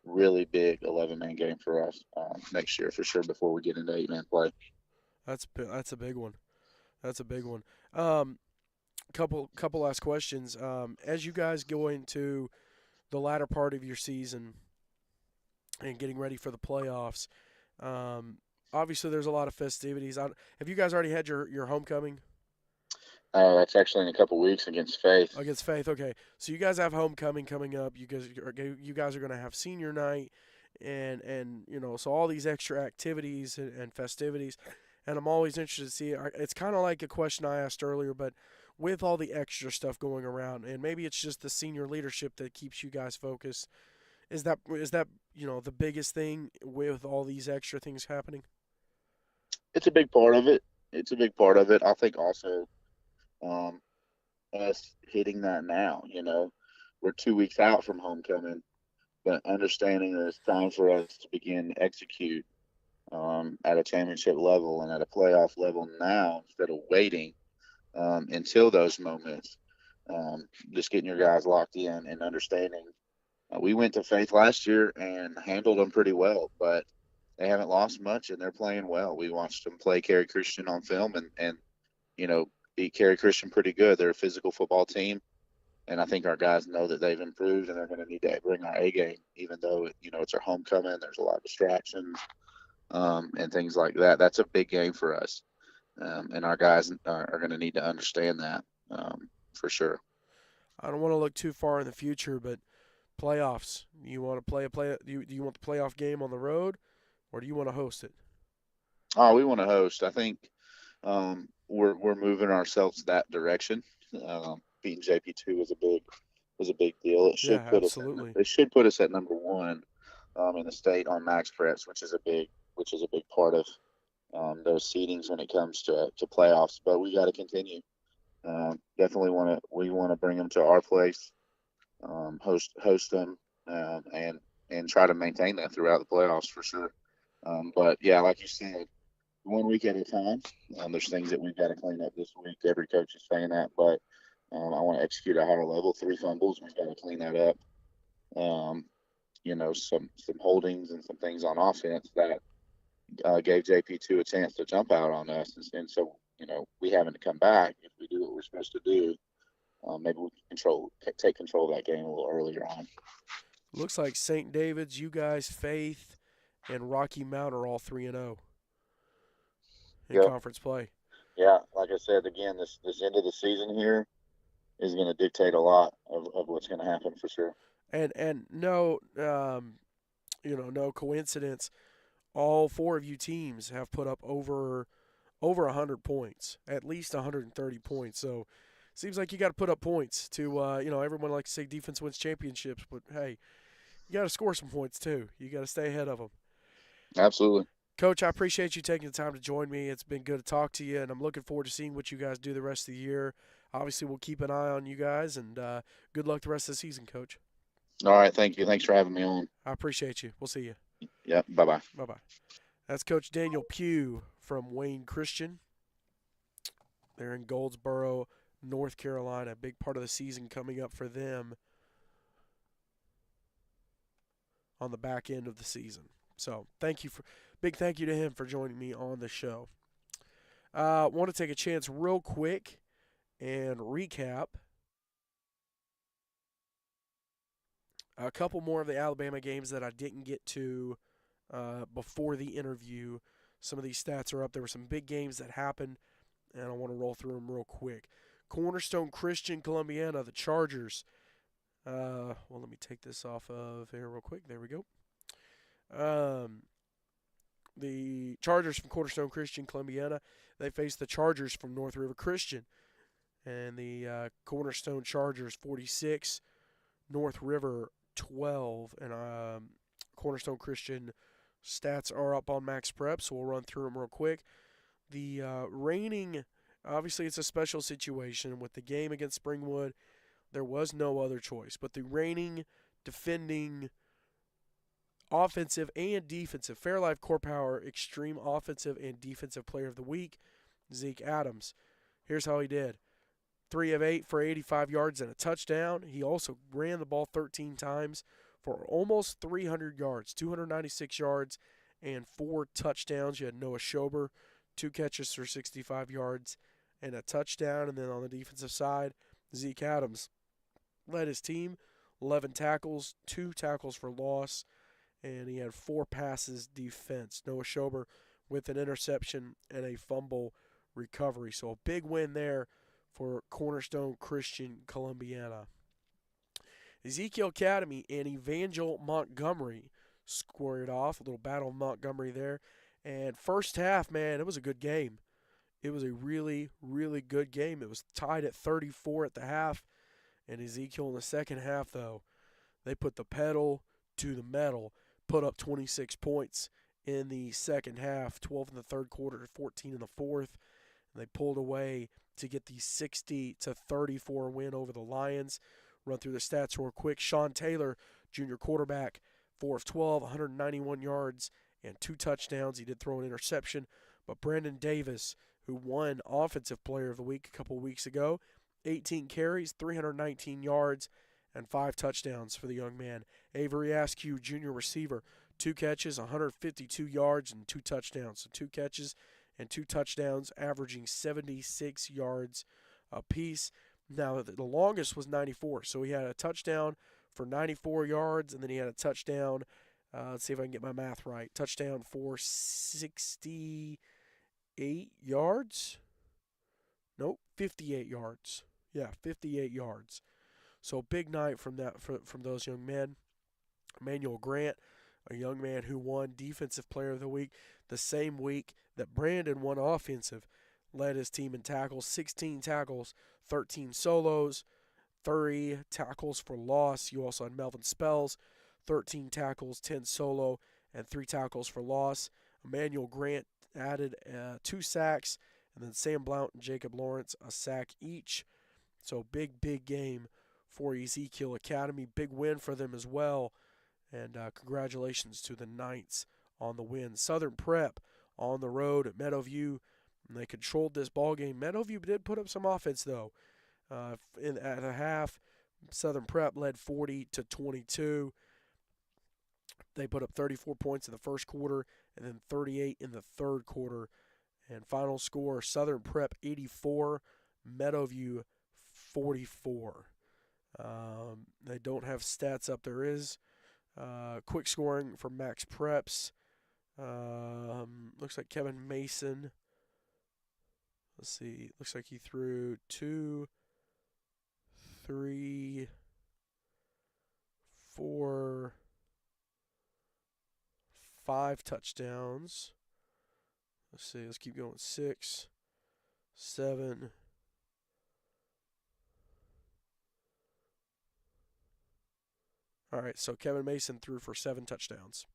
really big 11-man game for us next year for sure. Before we get into 8-man play. That's a big one. That's a big one. Um, couple last questions. As you guys go into the latter part of your season and getting ready for the playoffs. Um, Obviously, there's a lot of festivities. Have you guys already had your homecoming That's actually in a couple weeks against Faith. against Faith? Okay, so you guys have homecoming coming up. You guys are going to have senior night, and so all these extra activities and festivities. And I'm always interested to see. It's kind of like a question I asked earlier, but with all the extra stuff going around, and maybe it's just the senior leadership that keeps you guys focused. Is that the biggest thing with all these extra things happening? It's a big part of it. It's a big part of it. I think also um, us hitting that now. We're 2 weeks out from homecoming, but understanding that it's time for us to begin to execute at a championship level and at a playoff level now instead of waiting until those moments. Just getting your guys locked in and understanding. We went to Faith last year and handled them pretty well, but they haven't lost much and they're playing well. We watched them play Cary Christian on film and you know beat Cary Christian pretty good. They're a physical football team, and I think our guys know that they've improved and they're going to need to bring our A game, even though it's our homecoming. There's a lot of distractions and things like that. That's a big game for us, and our guys are going to need to understand that for sure. I don't want to look too far in the future, but playoffs. You want to play a play? Do you want the playoff game on the road, or do you want to host it? Oh, we want to host. I think we're moving ourselves that direction. Beating JP2 was a big deal. It Yeah, should put us absolutely. it should put us at number one in the state on max preps, which is a big part of those seedings when it comes to playoffs. But we got to continue. Definitely want to bring them to our place, host them, and try to maintain that throughout the playoffs for sure. But yeah, like you said, 1 week at a time. There's things that we've got to clean up this week. Every coach is saying that, but I want to execute at a higher level. 3 fumbles, we've got to clean that up. Um, some holdings and some things on offense that gave JP2 a chance to jump out on us, and so we haven't come back. If we do what we're supposed to do, maybe we can take control of that game a little earlier on. Looks like St. David's, you guys, Faith, and Rocky Mount are all 3-0 in Yep. conference play. Yeah, like I said, again, this end of the season here is going to dictate a lot of what's going to happen for sure. And no, no coincidence. All four of you teams have put up over 100 points, at least 130 points. So seems like you got to put up points to everyone likes to say defense wins championships, but hey, you got to score some points too. You got to stay ahead of them. Absolutely. Coach, I appreciate you taking the time to join me. It's been good to talk to you, and I'm looking forward to seeing what you guys do the rest of the year. Obviously, we'll keep an eye on you guys, and good luck the rest of the season, Coach. All right. Thank you. Thanks for having me on. I appreciate you. We'll see you. Yeah. Bye bye. Bye bye. That's Coach Daniel Pugh from Wayne Christian. They're in Goldsboro, North Carolina. A big part of the season coming up for them on the back end of the season. So big thank you to him for joining me on the show. Want to take a chance real quick and recap a couple more of the Alabama games that I didn't get to before the interview. Some of these stats are up. There were some big games that happened, and I want to roll through them real quick. Cornerstone Christian Columbiana, the Chargers. Let me take this off of here real quick. There we go. The Chargers from Cornerstone Christian Columbiana, they face the Chargers from North River Christian. And the Cornerstone Chargers 46, North River 12. And Cornerstone Christian stats are up on Max Prep, so we'll run through them real quick. The reigning, obviously it's a special situation. With the game against Springwood, there was no other choice. But the reigning, defending, offensive and defensive, Fairlife Core Power Extreme Offensive and Defensive Player of the Week, Zeke Adams. Here's how he did. 3 of 8 for 85 yards and a touchdown. He also ran the ball 13 times for almost 300 yards, 296 yards, and 4 touchdowns. You had Noah Schober, 2 catches for 65 yards and a touchdown. And then on the defensive side, Zeke Adams led his team, 11 tackles, 2 tackles for loss, and he had 4 passes defense. Noah Schober with an interception and a fumble recovery. So a big win there for Cornerstone Christian Columbiana. Ezekiel Academy and Evangel Montgomery squared off. A little battle of Montgomery there. And first half, man, it was a good game. It was a really, really good game. It was tied at 34 at the half. And Ezekiel in the second half, though, they put the pedal to the metal, put up 26 points in the second half, 12 in the third quarter, 14 in the fourth. And they pulled away to get the 60-34 win over the Lions. Run through the stats real quick. Sean Taylor, junior quarterback, 4 of 12, 191 yards, and 2 touchdowns. He did throw an interception. But Brandon Davis, who won Offensive Player of the Week a couple of weeks ago, 18 carries, 319 yards, and 5 touchdowns for the young man. Avery Askew, junior receiver, 2 catches, 152 yards, and 2 touchdowns. So 2 catches and 2 touchdowns, averaging 76 yards apiece. Now, the longest was 94, so he had a touchdown for 94 yards, and then he had a touchdown, let's see if I can get my math right, touchdown for 68 yards? Nope, 58 yards. Yeah, 58 yards. So big night from those young men. Emmanuel Grant, a young man who won Defensive Player of the Week the same week that Brandon won Offensive, led his team in tackles, 16 tackles, 13 solos, 30 tackles for loss. You also had Melvin Spells, 13 tackles, 10 solo, and 3 tackles for loss. Emmanuel Grant added 2 sacks, and then Sam Blount and Jacob Lawrence a sack each. So big game for Ezekiel Academy. Big win for them as well. And congratulations to the Knights on the win. Southern Prep on the road at Meadowview. And they controlled this ball game. Meadowview did put up some offense, though. At a half, Southern Prep led 40-22. They put up 34 points in the first quarter and then 38 in the third quarter. And final score, Southern Prep 84, Meadowview 44. They don't have stats up. There is quick scoring for Max Preps. Looks like Kevin Mason. Let's see. Looks like he threw 2, 3, 4, 5 touchdowns. Let's see. Let's keep going. 6, 7. All right, so Kevin Mason threw for 7 touchdowns.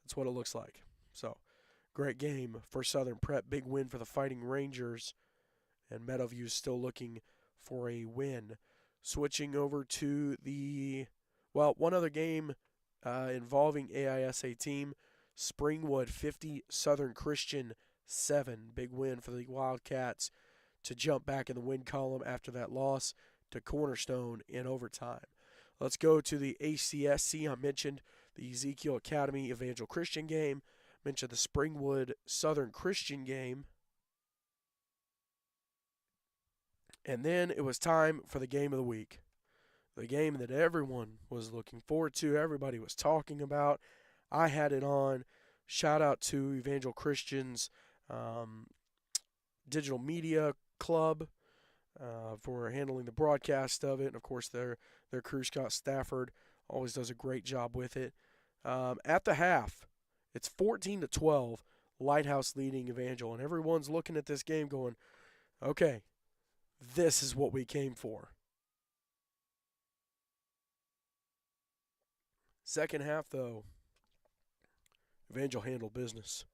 That's what it looks like. So, great game for Southern Prep. Big win for the Fighting Rangers. And Meadowview is still looking for a win. Switching over to one other game involving AISA team. Springwood 50, Southern Christian 7. Big win for the Wildcats to jump back in the win column after that loss to Cornerstone in overtime. Let's go to the ACSC. I mentioned the Ezekiel Academy Evangel Christian game. Mentioned the Springwood Southern Christian game. And then it was time for the game of the week. The game that everyone was looking forward to, everybody was talking about. I had it on. Shout out to Evangel Christian's digital media club for handling the broadcast of it. And of course, their crew, Scott Stafford, always does a great job with it. At the half, it's 14-12, Lighthouse leading Evangel, and everyone's looking at this game going, okay, this is what we came for. Second half, though, Evangel handled business.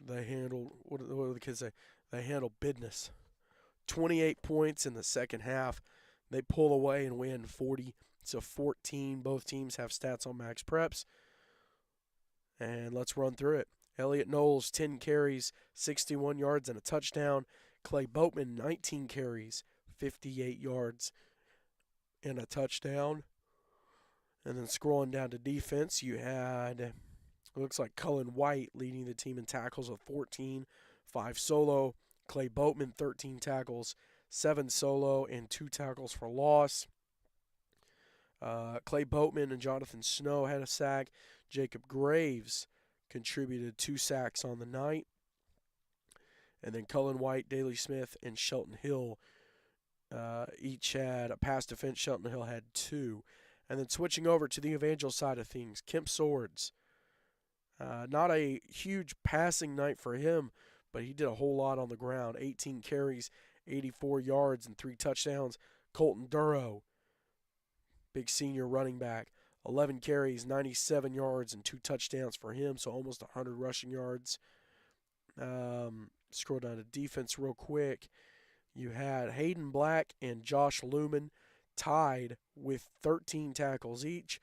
They handled, what do the kids say? They handled business. 28 points in the second half. They pull away and win 40-14. Both teams have stats on Max Preps. And let's run through it. Elliot Knowles, 10 carries, 61 yards, and a touchdown. Clay Boatman, 19 carries, 58 yards, and a touchdown. And then scrolling down to defense, you had, it looks like Cullen White leading the team in tackles with 14, 5 solo. Clay Boatman, 13 tackles, 7 solo, and 2 tackles for loss. Clay Boatman and Jonathan Snow had a sack. Jacob Graves contributed 2 sacks on the night. And then Cullen White, Daley Smith, and Shelton Hill each had a pass defense. Shelton Hill had 2. And then switching over to the Evangel side of things, Kemp Swords. Not a huge passing night for him, but he did a whole lot on the ground. 18 carries, 84 yards, and 3 touchdowns. Colton Duro, big senior running back, 11 carries, 97 yards, and 2 touchdowns for him, so almost 100 rushing yards. Scroll down to defense real quick. You had Hayden Black and Josh Lumen tied with 13 tackles each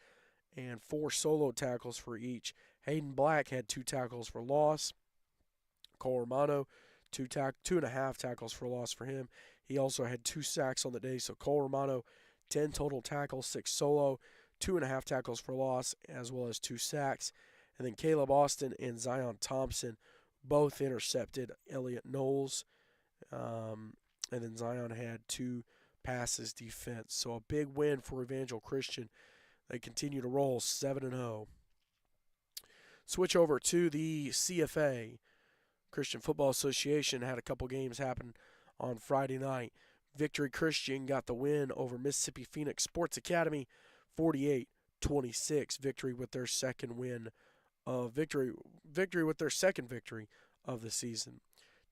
and 4 solo tackles for each. Hayden Black had 2 tackles for loss. Cole Romano, 2.5 tackles for loss for him. He also had 2 sacks on the day. So Cole Romano, 10 total tackles, 6 solo, 2.5 tackles for loss, as well as 2 sacks. And then Caleb Austin and Zion Thompson both intercepted Elliott Knowles. And then Zion had 2 passes defense. So a big win for Evangel Christian. They continue to roll 7-0. Switch over to the CFA. Christian Football Association had a couple games happen on Friday night. Victory Christian got the win over Mississippi Phoenix Sports Academy, 48-26. Victory with their second win of victory with their second victory of the season.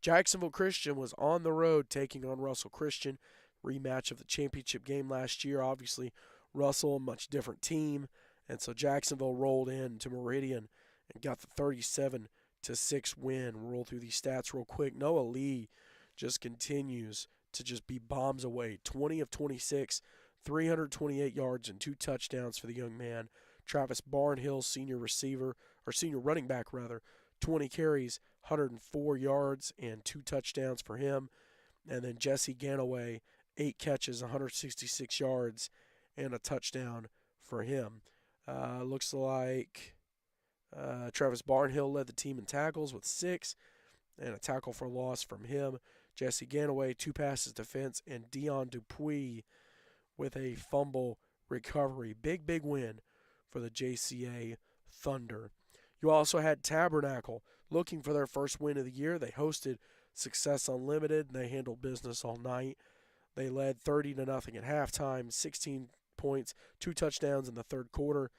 Jacksonville Christian was on the road taking on Russell Christian, rematch of the championship game last year. Obviously, Russell, a much different team, and so Jacksonville rolled in to Meridian and got the 37-6 win. We'll roll through these stats real quick. Noah Lee just continues to just be bombs away. 20 of 26, 328 yards and 2 touchdowns for the young man. Travis Barnhill, senior running back, 20 carries, 104 yards and 2 touchdowns for him. And then Jesse Ganaway, 8 catches, 166 yards and a touchdown for him. Looks like Travis Barnhill led the team in tackles with 6 and a tackle for loss from him. Jesse Ganaway, 2 passes defense, and Dion Dupuis with a fumble recovery. Big win for the JCA Thunder. You also had Tabernacle looking for their first win of the year. They hosted Success Unlimited, and they handled business all night. They led 30-0 at halftime, 16 points, 2 touchdowns in the third quarter,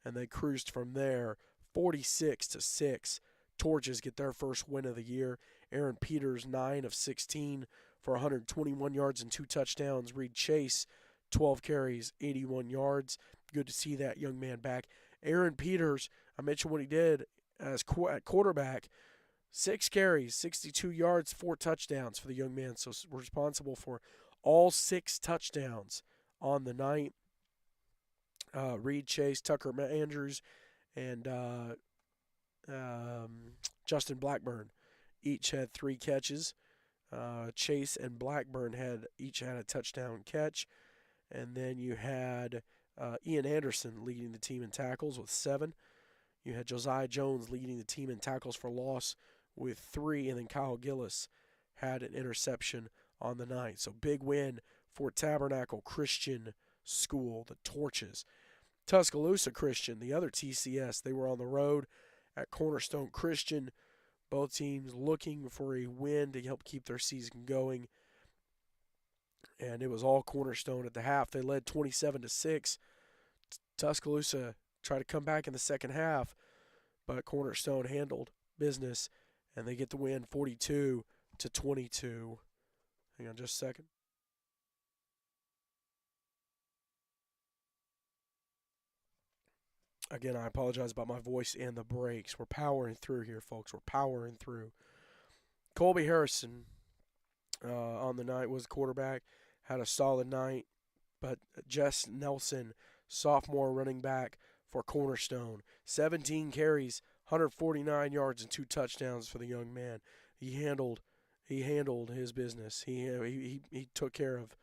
and they cruised from there 46-6. Torches get their first win of the year. Aaron Peters, 9 of 16 for 121 yards and 2 touchdowns. Reed Chase, 12 carries, 81 yards. Good to see that young man back. Aaron Peters, I mentioned what he did at quarterback. 6 carries, 62 yards, 4 touchdowns for the young man. So responsible for all 6 touchdowns on the night. Reed Chase, Tucker Andrews, and Justin Blackburn each had 3 catches. Chase and Blackburn each had a touchdown catch. And then you had Ian Anderson leading the team in tackles with 7. You had Josiah Jones leading the team in tackles for loss with 3. And then Kyle Gillis had an interception on the night. So big win for Tabernacle Christian School, the Torches. Tuscaloosa Christian, the other TCS, they were on the road at Cornerstone Christian. Both teams looking for a win to help keep their season going. And it was all Cornerstone at the half. They led 27-6. Tuscaloosa tried to come back in the second half, but Cornerstone handled business, and they get the win 42-22. Hang on just a second. Again, I apologize about my voice and the breaks. We're powering through here, folks. We're powering through. Colby Harrison on the night was quarterback. Had a solid night. But Jess Nelson, sophomore running back for Cornerstone. 17 carries, 149 yards, and 2 touchdowns for the young man. He handled his business. He took care of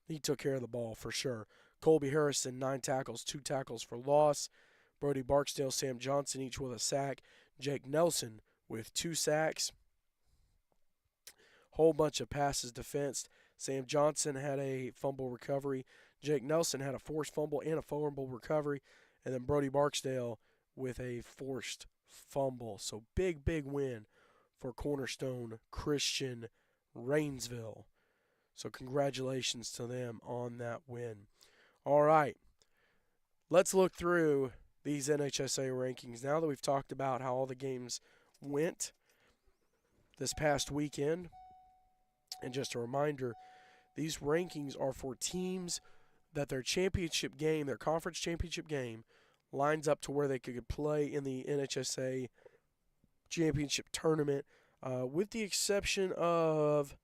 the ball for sure. Colby Harrison, 9 tackles, 2 tackles for loss. Brody Barksdale, Sam Johnson, each with a sack. Jake Nelson with 2 sacks. Whole bunch of passes defensed. Sam Johnson had a fumble recovery. Jake Nelson had a forced fumble and a fumble recovery, and then Brody Barksdale with a forced fumble. So big, big win for Cornerstone Christian Rainsville. So congratulations to them on that win. All right, let's look through these NHSA rankings now that we've talked about how all the games went this past weekend. And just a reminder, these rankings are for teams that their championship game, their conference championship game, lines up to where they could play in the NHSA championship tournament, with the exception of,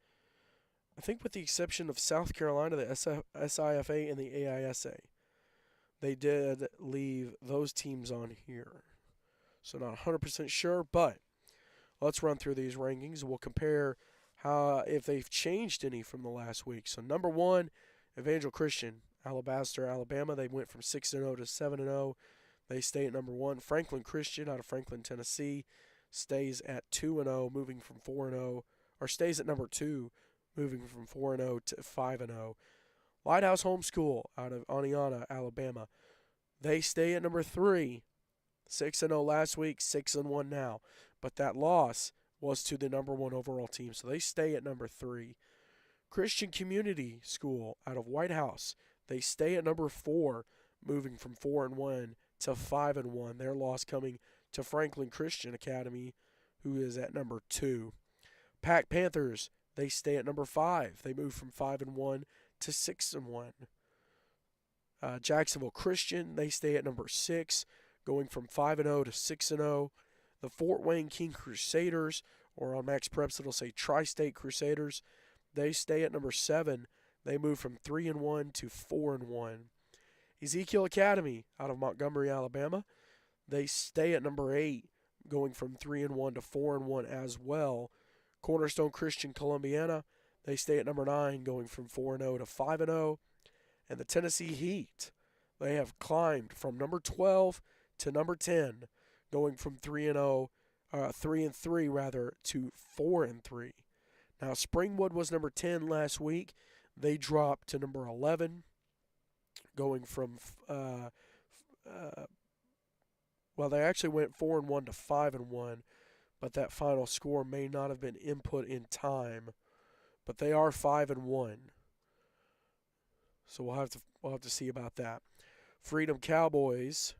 I think with the exception of South Carolina, the SIFA, and the AISA. They did leave those teams on here. So not 100% sure, but let's run through these rankings. We'll compare how if they've changed any from the last week. So number 1, Evangel Christian, Alabaster, Alabama. They went from 6-0 to 7-0. They stay at number 1. Franklin Christian out of Franklin, Tennessee, stays at 2-0, moving from 4-0, or stays at number 2, moving from 4-0 to 5-0. Lighthouse Homeschool out of Aniana, Alabama. They stay at number 3, 6-0 last week, 6-1 now. But that loss was to the number 1 overall team, so they stay at number 3. Christian Community School out of White House. They stay at number 4, moving from 4-1 to 5-1. Their loss coming to Franklin Christian Academy, who is at number 2. Pack Panthers, they stay at number 5. They move from 5-1 to 6-1. Jacksonville Christian, they stay at number 6, going from 5-0 to 6-0. The Fort Wayne King Crusaders, or on Max Preps it'll say Tri-State Crusaders, they stay at number 7. They move from 3-1 to 4-1. Ezekiel Academy out of Montgomery, Alabama, they stay at number 8, going from 3-1 to 4-1 as well. Cornerstone Christian Columbiana, they stay at number 9, going from 4-0 to 5-0. And the Tennessee Heat, they have climbed from number 12 to number 10, going from 3-3 to 4-3. Now Springwood was number 10 last week. They dropped to number 11, going from they actually went 4-1 to 5-1, but that final score may not have been input in time. But they are 5-1, so we'll have to see about that. Freedom Cowboys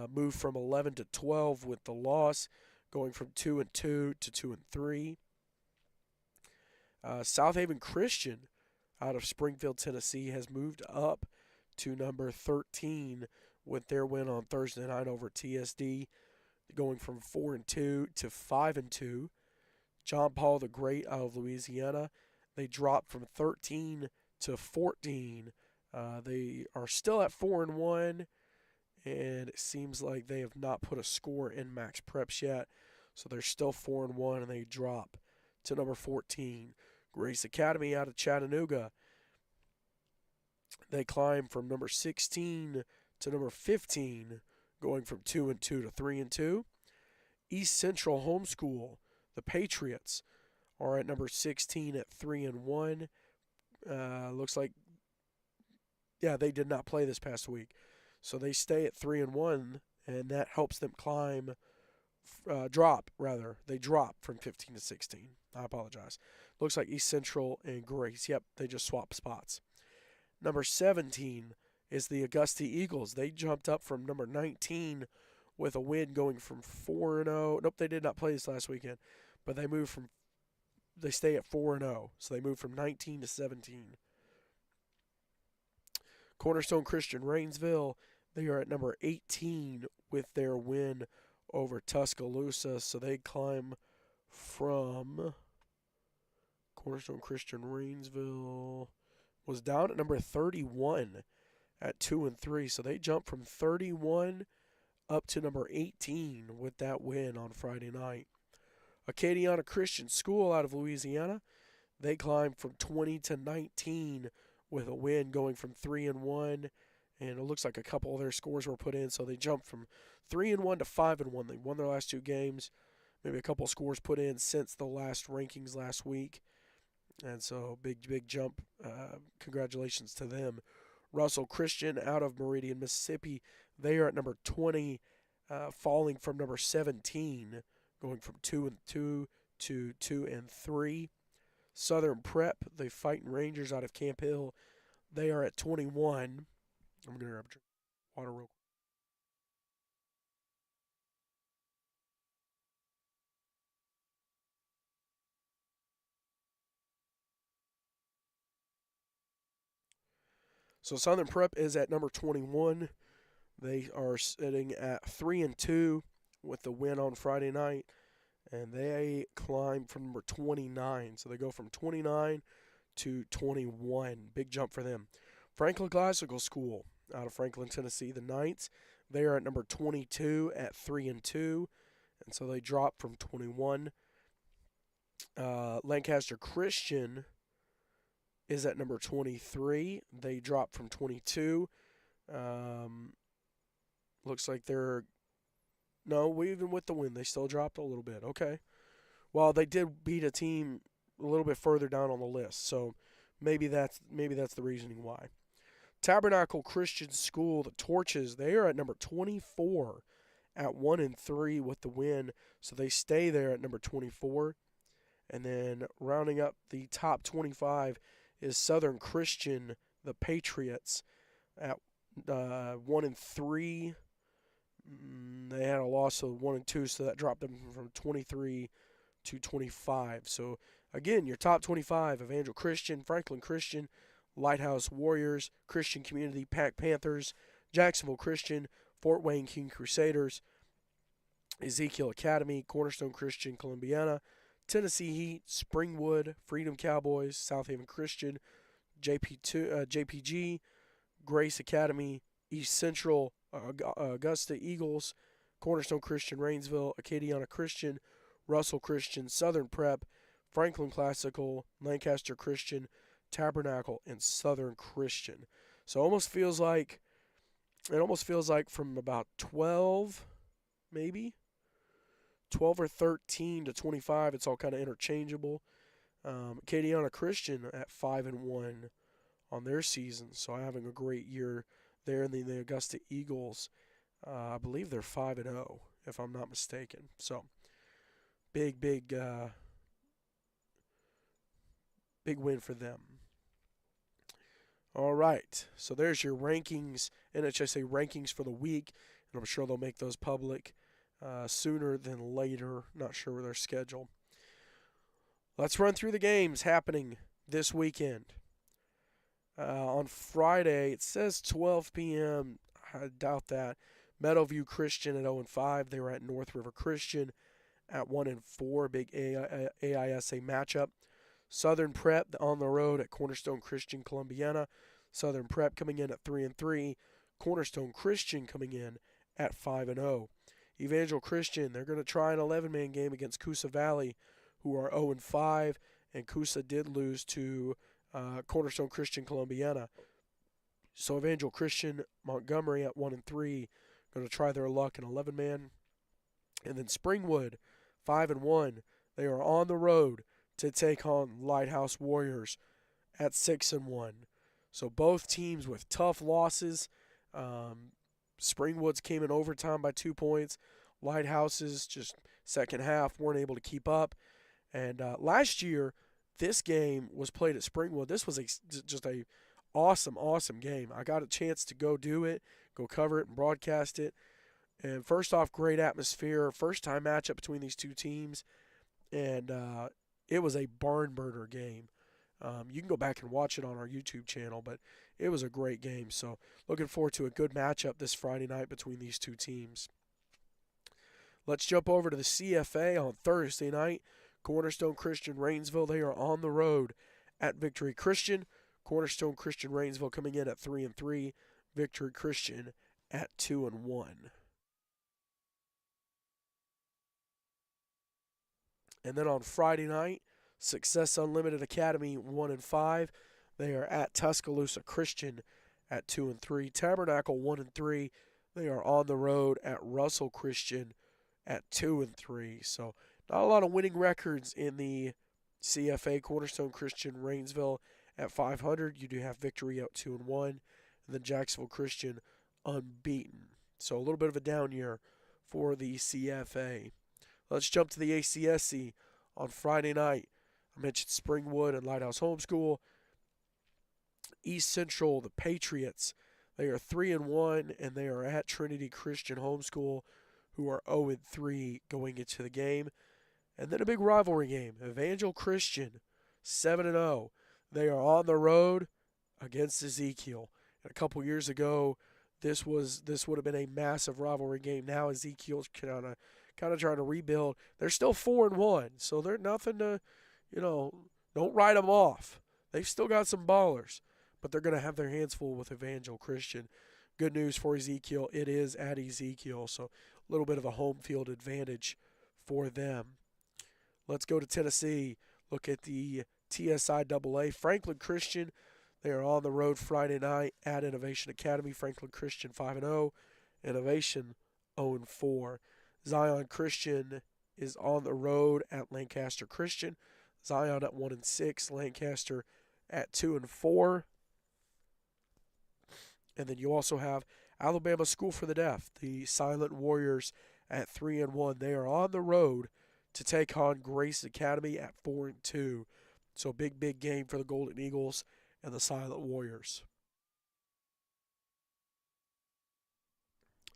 moved from 11 to 12 with the loss, going from 2-2 to 2-3. South Haven Christian out of Springfield, Tennessee, has moved up to number 13 with their win on Thursday night over TSD, going from 4-2 to 5-2. John Paul the Great out of Louisiana, they dropped from 13 to 14. They are still at 4-1, and it seems like they have not put a score in Max Preps yet, so they're still 4-1, and they drop to number 14. Grace Academy out of Chattanooga, they climb from number 16 to number 15, going from 2-2 to 3-2. East Central Homeschool, the Patriots, are at number 16 at 3-1. Looks like, they did not play this past week, so they stay at 3-1, and that helps them drop. They drop from 15 to 16. I apologize. Looks like East Central and Grace. Yep, they just swapped spots. Number 17 is the Augusta Eagles. They jumped up from number 19 with a win, going from 4-0. Nope, they did not play this last weekend, but they stay at 4-0, so they move from 19 to 17. Cornerstone Christian Rainsville, they are at number 18 with their win over Tuscaloosa, so they climb from Cornerstone Christian Rainsville was down at number 31 at 2-3, so they jumped from 31 up to number 18 with that win on Friday night. Acadiana Christian School out of Louisiana, they climbed from 20 to 19 with a win, going from 3-1, and it looks like a couple of their scores were put in, so they jumped from 3-1 to 5-1. They won their last 2 games, maybe a couple of scores put in since the last rankings last week. And so big jump. Congratulations to them. Russell Christian out of Meridian, Mississippi. They are at number 20, falling from number 17, going from 2-2 to 2-3. Southern Prep, the Fighting Rangers out of Camp Hill, they are at 21. I'm going to grab a drink of water real quick. So Southern Prep is at number 21. They are sitting at 3-2 with the win on Friday night, and they climb from number 29. So they go from 29 to 21. Big jump for them. Franklin Classical School out of Franklin, Tennessee, the Knights. They are at number 22 at 3-2, and so they drop from 21. Lancaster Christian is at number 23. They drop from 22. Looks like they're even with the win, they still dropped a little bit. Okay. Well, they did beat a team a little bit further down on the list, so maybe that's the reasoning why. Tabernacle Christian School, the Torches, they are at number 24 at 1-3 with the win, so they stay there at number 24. And then rounding up the top 25 is Southern Christian, the Patriots, at 1-3. They had a loss of 1-2, so that dropped them from 23 to 25. So again, your top 25: Evangel Christian, Franklin Christian, Lighthouse Warriors, Christian Community, Pack Panthers, Jacksonville Christian, Fort Wayne King Crusaders, Ezekiel Academy, Cornerstone Christian, Columbiana, Tennessee Heat, Springwood, Freedom Cowboys, Southaven Christian, JPG, Grace Academy, East Central, Augusta Eagles, Cornerstone Christian, Rainsville, Acadiana Christian, Russell Christian, Southern Prep, Franklin Classical, Lancaster Christian, Tabernacle, and Southern Christian. So it almost feels like from about 12, maybe 12 or 13 to 25, it's all kind of interchangeable. Acadiana Christian at 5-1 on their season, so having a great year there. And then the Augusta Eagles, I believe they're 5-0, if I'm not mistaken. So big win for them. All right, so there's your rankings, NHSA rankings for the week, and I'm sure they'll make those public sooner than later. Not sure with their schedule. Let's run through the games happening this weekend. On Friday, it says 12 p.m. I doubt that. Meadowview Christian at 0-5. They were at North River Christian at 1-4. Big AISA matchup. Southern Prep on the road at Cornerstone Christian, Columbiana. Southern Prep coming in at 3-3. Cornerstone Christian coming in at 5-0. Evangel Christian, they're going to try an 11-man game against Coosa Valley, who are 0-5, and Coosa did lose to Cornerstone Christian, Columbiana. So Evangel Christian, Montgomery at 1-3, going to try their luck in 11-man. And then Springwood, 5-1, they are on the road to take on Lighthouse Warriors at 6-1. So both teams with tough losses. Springwoods came in overtime by 2 points. Lighthouses just second half weren't able to keep up. And last year, this game was played at Springwood. This was just a awesome game. I got a chance to go do it, go cover it and broadcast it. And first off, great atmosphere. First time matchup between these two teams. And it was a barn burner game. You can go back and watch it on our YouTube channel, but it was a great game. So looking forward to a good matchup this Friday night between these two teams. Let's jump over to the CFA on Thursday night. Cornerstone Christian Rainsville, they are on the road at Victory Christian. Cornerstone Christian Rainsville coming in at 3-3. Victory Christian at 2-1. And then on Friday night, Success Unlimited Academy 1-5. They are at Tuscaloosa Christian at 2-3. Tabernacle 1-3. They are on the road at Russell Christian at 2-3. So not a lot of winning records in the CFA Cornerstone Christian Rainsville at 500. You do have Victory at 2-1, and then Jacksonville Christian unbeaten. So a little bit of a down year for the CFA. Let's jump to the ACSC on Friday night. I mentioned Springwood and Lighthouse Homeschool. East Central, the Patriots, they are 3-1, and they are at Trinity Christian Homeschool, who are 0-3 going into the game. And then a big rivalry game, Evangel Christian, 7-0. They are on the road against Ezekiel. And a couple years ago, this would have been a massive rivalry game. Now Ezekiel's kind of trying to rebuild. They're still 4-1, so they're nothing to, don't write them off. They've still got some ballers, but they're going to have their hands full with Evangel Christian. Good news for Ezekiel. It is at Ezekiel, so a little bit of a home field advantage for them. Let's go to Tennessee. Look at the TSIAA. Franklin Christian, they are on the road Friday night at Innovation Academy. Franklin Christian 5-0. Innovation 0-4. Zion Christian is on the road at Lancaster Christian. Zion at 1-6. Lancaster at 2-4. And then you also have Alabama School for the Deaf, the Silent Warriors at 3-1. They are on the road to take on Grace Academy at 4-2. So big game for the Golden Eagles and the Silent Warriors.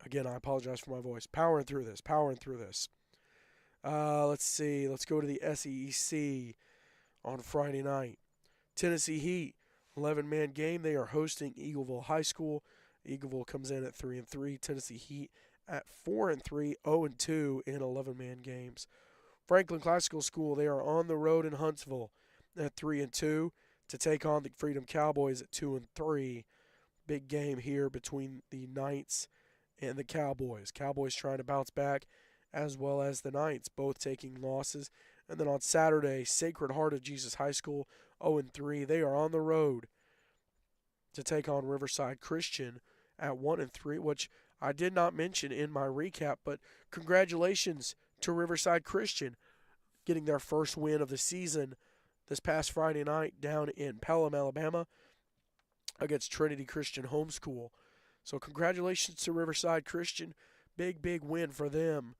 Again, I apologize for my voice. Powering through this. Let's see. Let's go to the SEC on Friday night. Tennessee Heat, 11-man game. They are hosting Eagleville High School. Eagleville comes in at 3-3. Tennessee Heat at 4-3, 0-2 in 11-man games. Franklin Classical School, they are on the road in Huntsville at 3-2 to take on the Freedom Cowboys at 2-3. Big game here between the Knights and the Cowboys. Cowboys trying to bounce back, as well as the Knights, both taking losses. And then on Saturday, Sacred Heart of Jesus High School, 0-3. They are on the road to take on Riverside Christian at 1-3, which I did not mention in my recap, but congratulations to Riverside Christian getting their first win of the season this past Friday night down in Pelham, Alabama against Trinity Christian Homeschool. So congratulations to Riverside Christian. Big win for them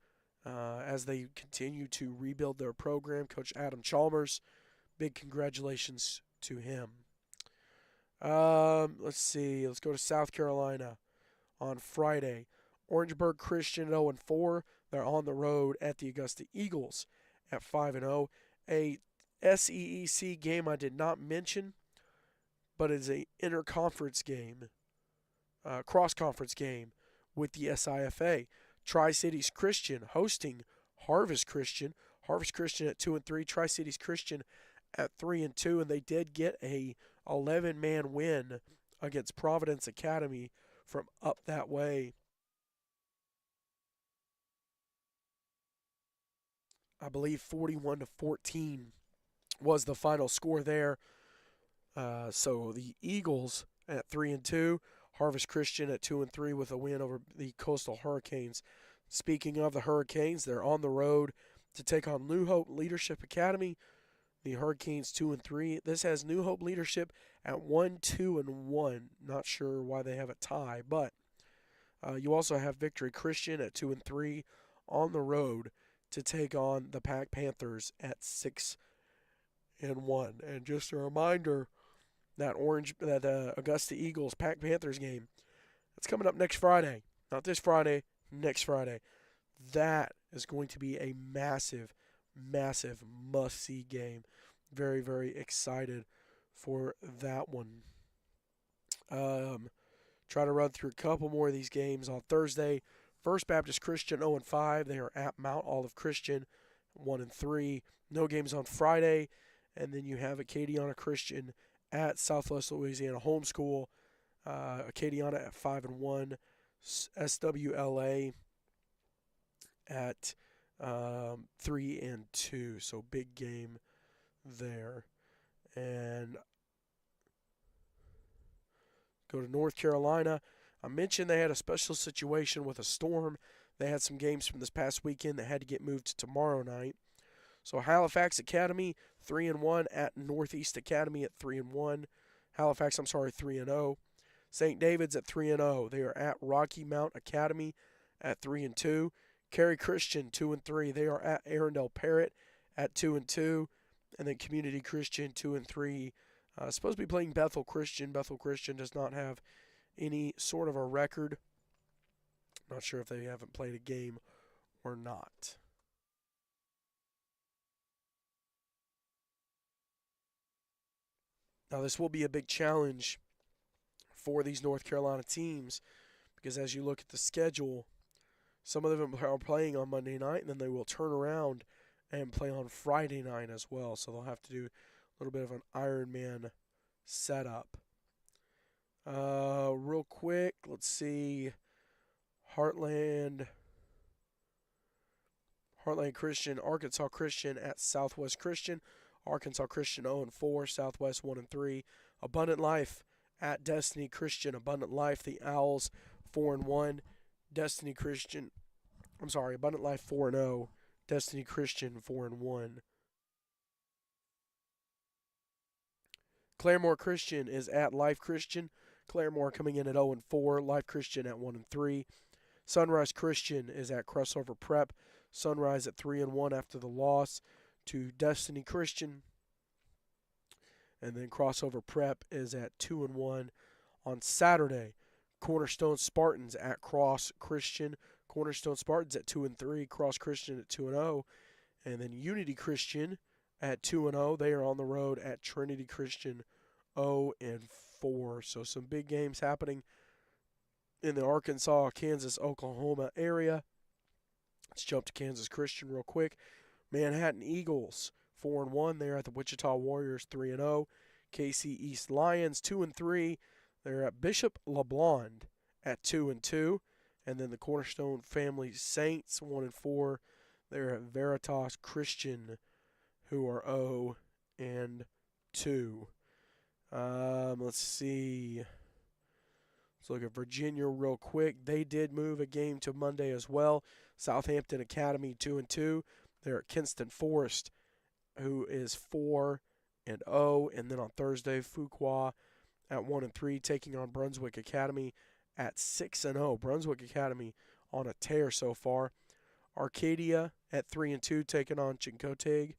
as they continue to rebuild their program. Coach Adam Chalmers, big congratulations to him. Let's see. Let's go to South Carolina on Friday. Orangeburg Christian at 0-4. They're on the road at the Augusta Eagles at 5-0. A SEEC game I did not mention, but it's an interconference game, cross-conference game with the SIFA. Tri-Cities Christian hosting Harvest Christian. Harvest Christian at 2-3. Tri-Cities Christian at 3-2, and they did get a 11-man win against Providence Academy from up that way. I believe 41-14 was the final score there. So the Eagles at 3-2, Harvest Christian at 2-3 with a win over the Coastal Hurricanes. Speaking of the Hurricanes, they're on the road to take on New Hope Leadership Academy. The Hurricanes 2-3. This has New Hope Leadership at 1-2-1. Not sure why they have a tie, but you also have Victory Christian at 2-3 on the road to take on the Pack Panthers at 6-1. And just a reminder that Augusta Eagles Pack Panthers game, it's coming up next Friday. Not this Friday, next Friday. That is going to be a massive must-see game. Very excited for that one. Try to run through a couple more of these games on Thursday. First Baptist Christian 0-5. They are at Mount Olive Christian 1-3. No games on Friday. And then you have Acadiana Christian at Southwest Louisiana Homeschool. Acadiana at 5-1. SWLA at 3-2. So big game there. And go to North Carolina. I mentioned they had a special situation with a storm. They had some games from this past weekend that had to get moved to tomorrow night. So Halifax Academy 3-1 at Northeast Academy at 3-1. Halifax, 3-0. St. David's at 3-0. They are at Rocky Mount Academy at 3-2. Cary Christian 2-3. They are at Arundel Parrott at 2-2. And then Community Christian 2-3. Supposed to be playing Bethel Christian. Bethel Christian does not have any sort of a record. Not sure if they haven't played a game or not. Now, this will be a big challenge for these North Carolina teams because as you look at the schedule, some of them are playing on Monday night, and then they will turn around and play on Friday night as well. So they'll have to do a little bit of an Ironman setup. Real quick, let's see. Heartland Christian, Arkansas Christian at Southwest Christian. Arkansas Christian 0-4, Southwest 1-3. Abundant Life at Destiny Christian. Abundant Life, the Owls 4-1. Abundant Life 4-0. Destiny Christian 4-1. Claremore Christian is at Life Christian. Claremore coming in at 0-4. Life Christian at 1-3. Sunrise Christian is at Crossover Prep. Sunrise at 3-1 after the loss to Destiny Christian. And then Crossover Prep is at 2-1 on Saturday. Cornerstone Spartans at Cross Christian. Cornerstone Spartans at 2-3. Cross Christian at 2-0. And then Unity Christian at 2-0. They are on the road at Trinity Christian 0-4. So some big games happening in the Arkansas, Kansas, Oklahoma area. Let's jump to Kansas Christian real quick. Manhattan Eagles 4-1. They're at the Wichita Warriors 3-0. KC East Lions 2-3. They're at Bishop LeBlond at 2-2. And then the Cornerstone Family Saints 1-4. They're at Veritas Christian, who are 0-2. Let's see. Let's look at Virginia real quick. They did move a game to Monday as well. Southampton Academy 2-2. They're at Kinston Forest, who is 4-0. And then on Thursday, Fuqua at 1-3, taking on Brunswick Academy at 6-0. Brunswick Academy on a tear so far. Arcadia at 3-2, taking on Chincoteague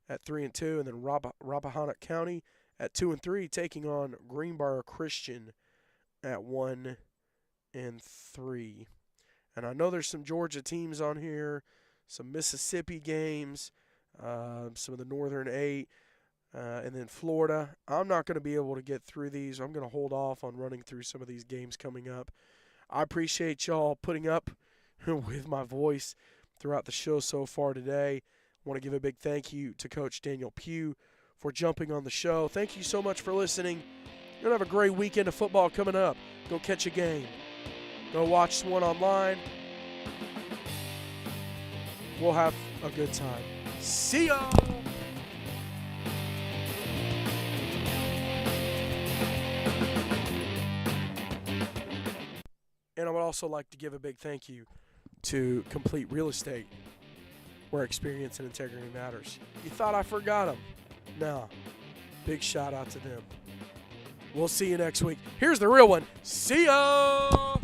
at 3-2, and then Rappahannock County at 2-3, taking on Greenbrier Christian at 1-3. And I know there's some Georgia teams on here, some Mississippi games, some of the Northern 8, and then Florida. I'm not going to be able to get through these. I'm going to hold off on running through some of these games coming up. I appreciate y'all putting up with my voice throughout the show so far today. I want to give a big thank you to Coach Daniel Pugh for jumping on the show. Thank you so much for listening. You're going to have a great weekend of football coming up. Go catch a game. Go watch one online. We'll have a good time. See ya! And I would also like to give a big thank you to Complete Real Estate, where experience and integrity matters. You thought I forgot them? No. Big shout out to them. We'll see you next week. Here's the real one. See ya!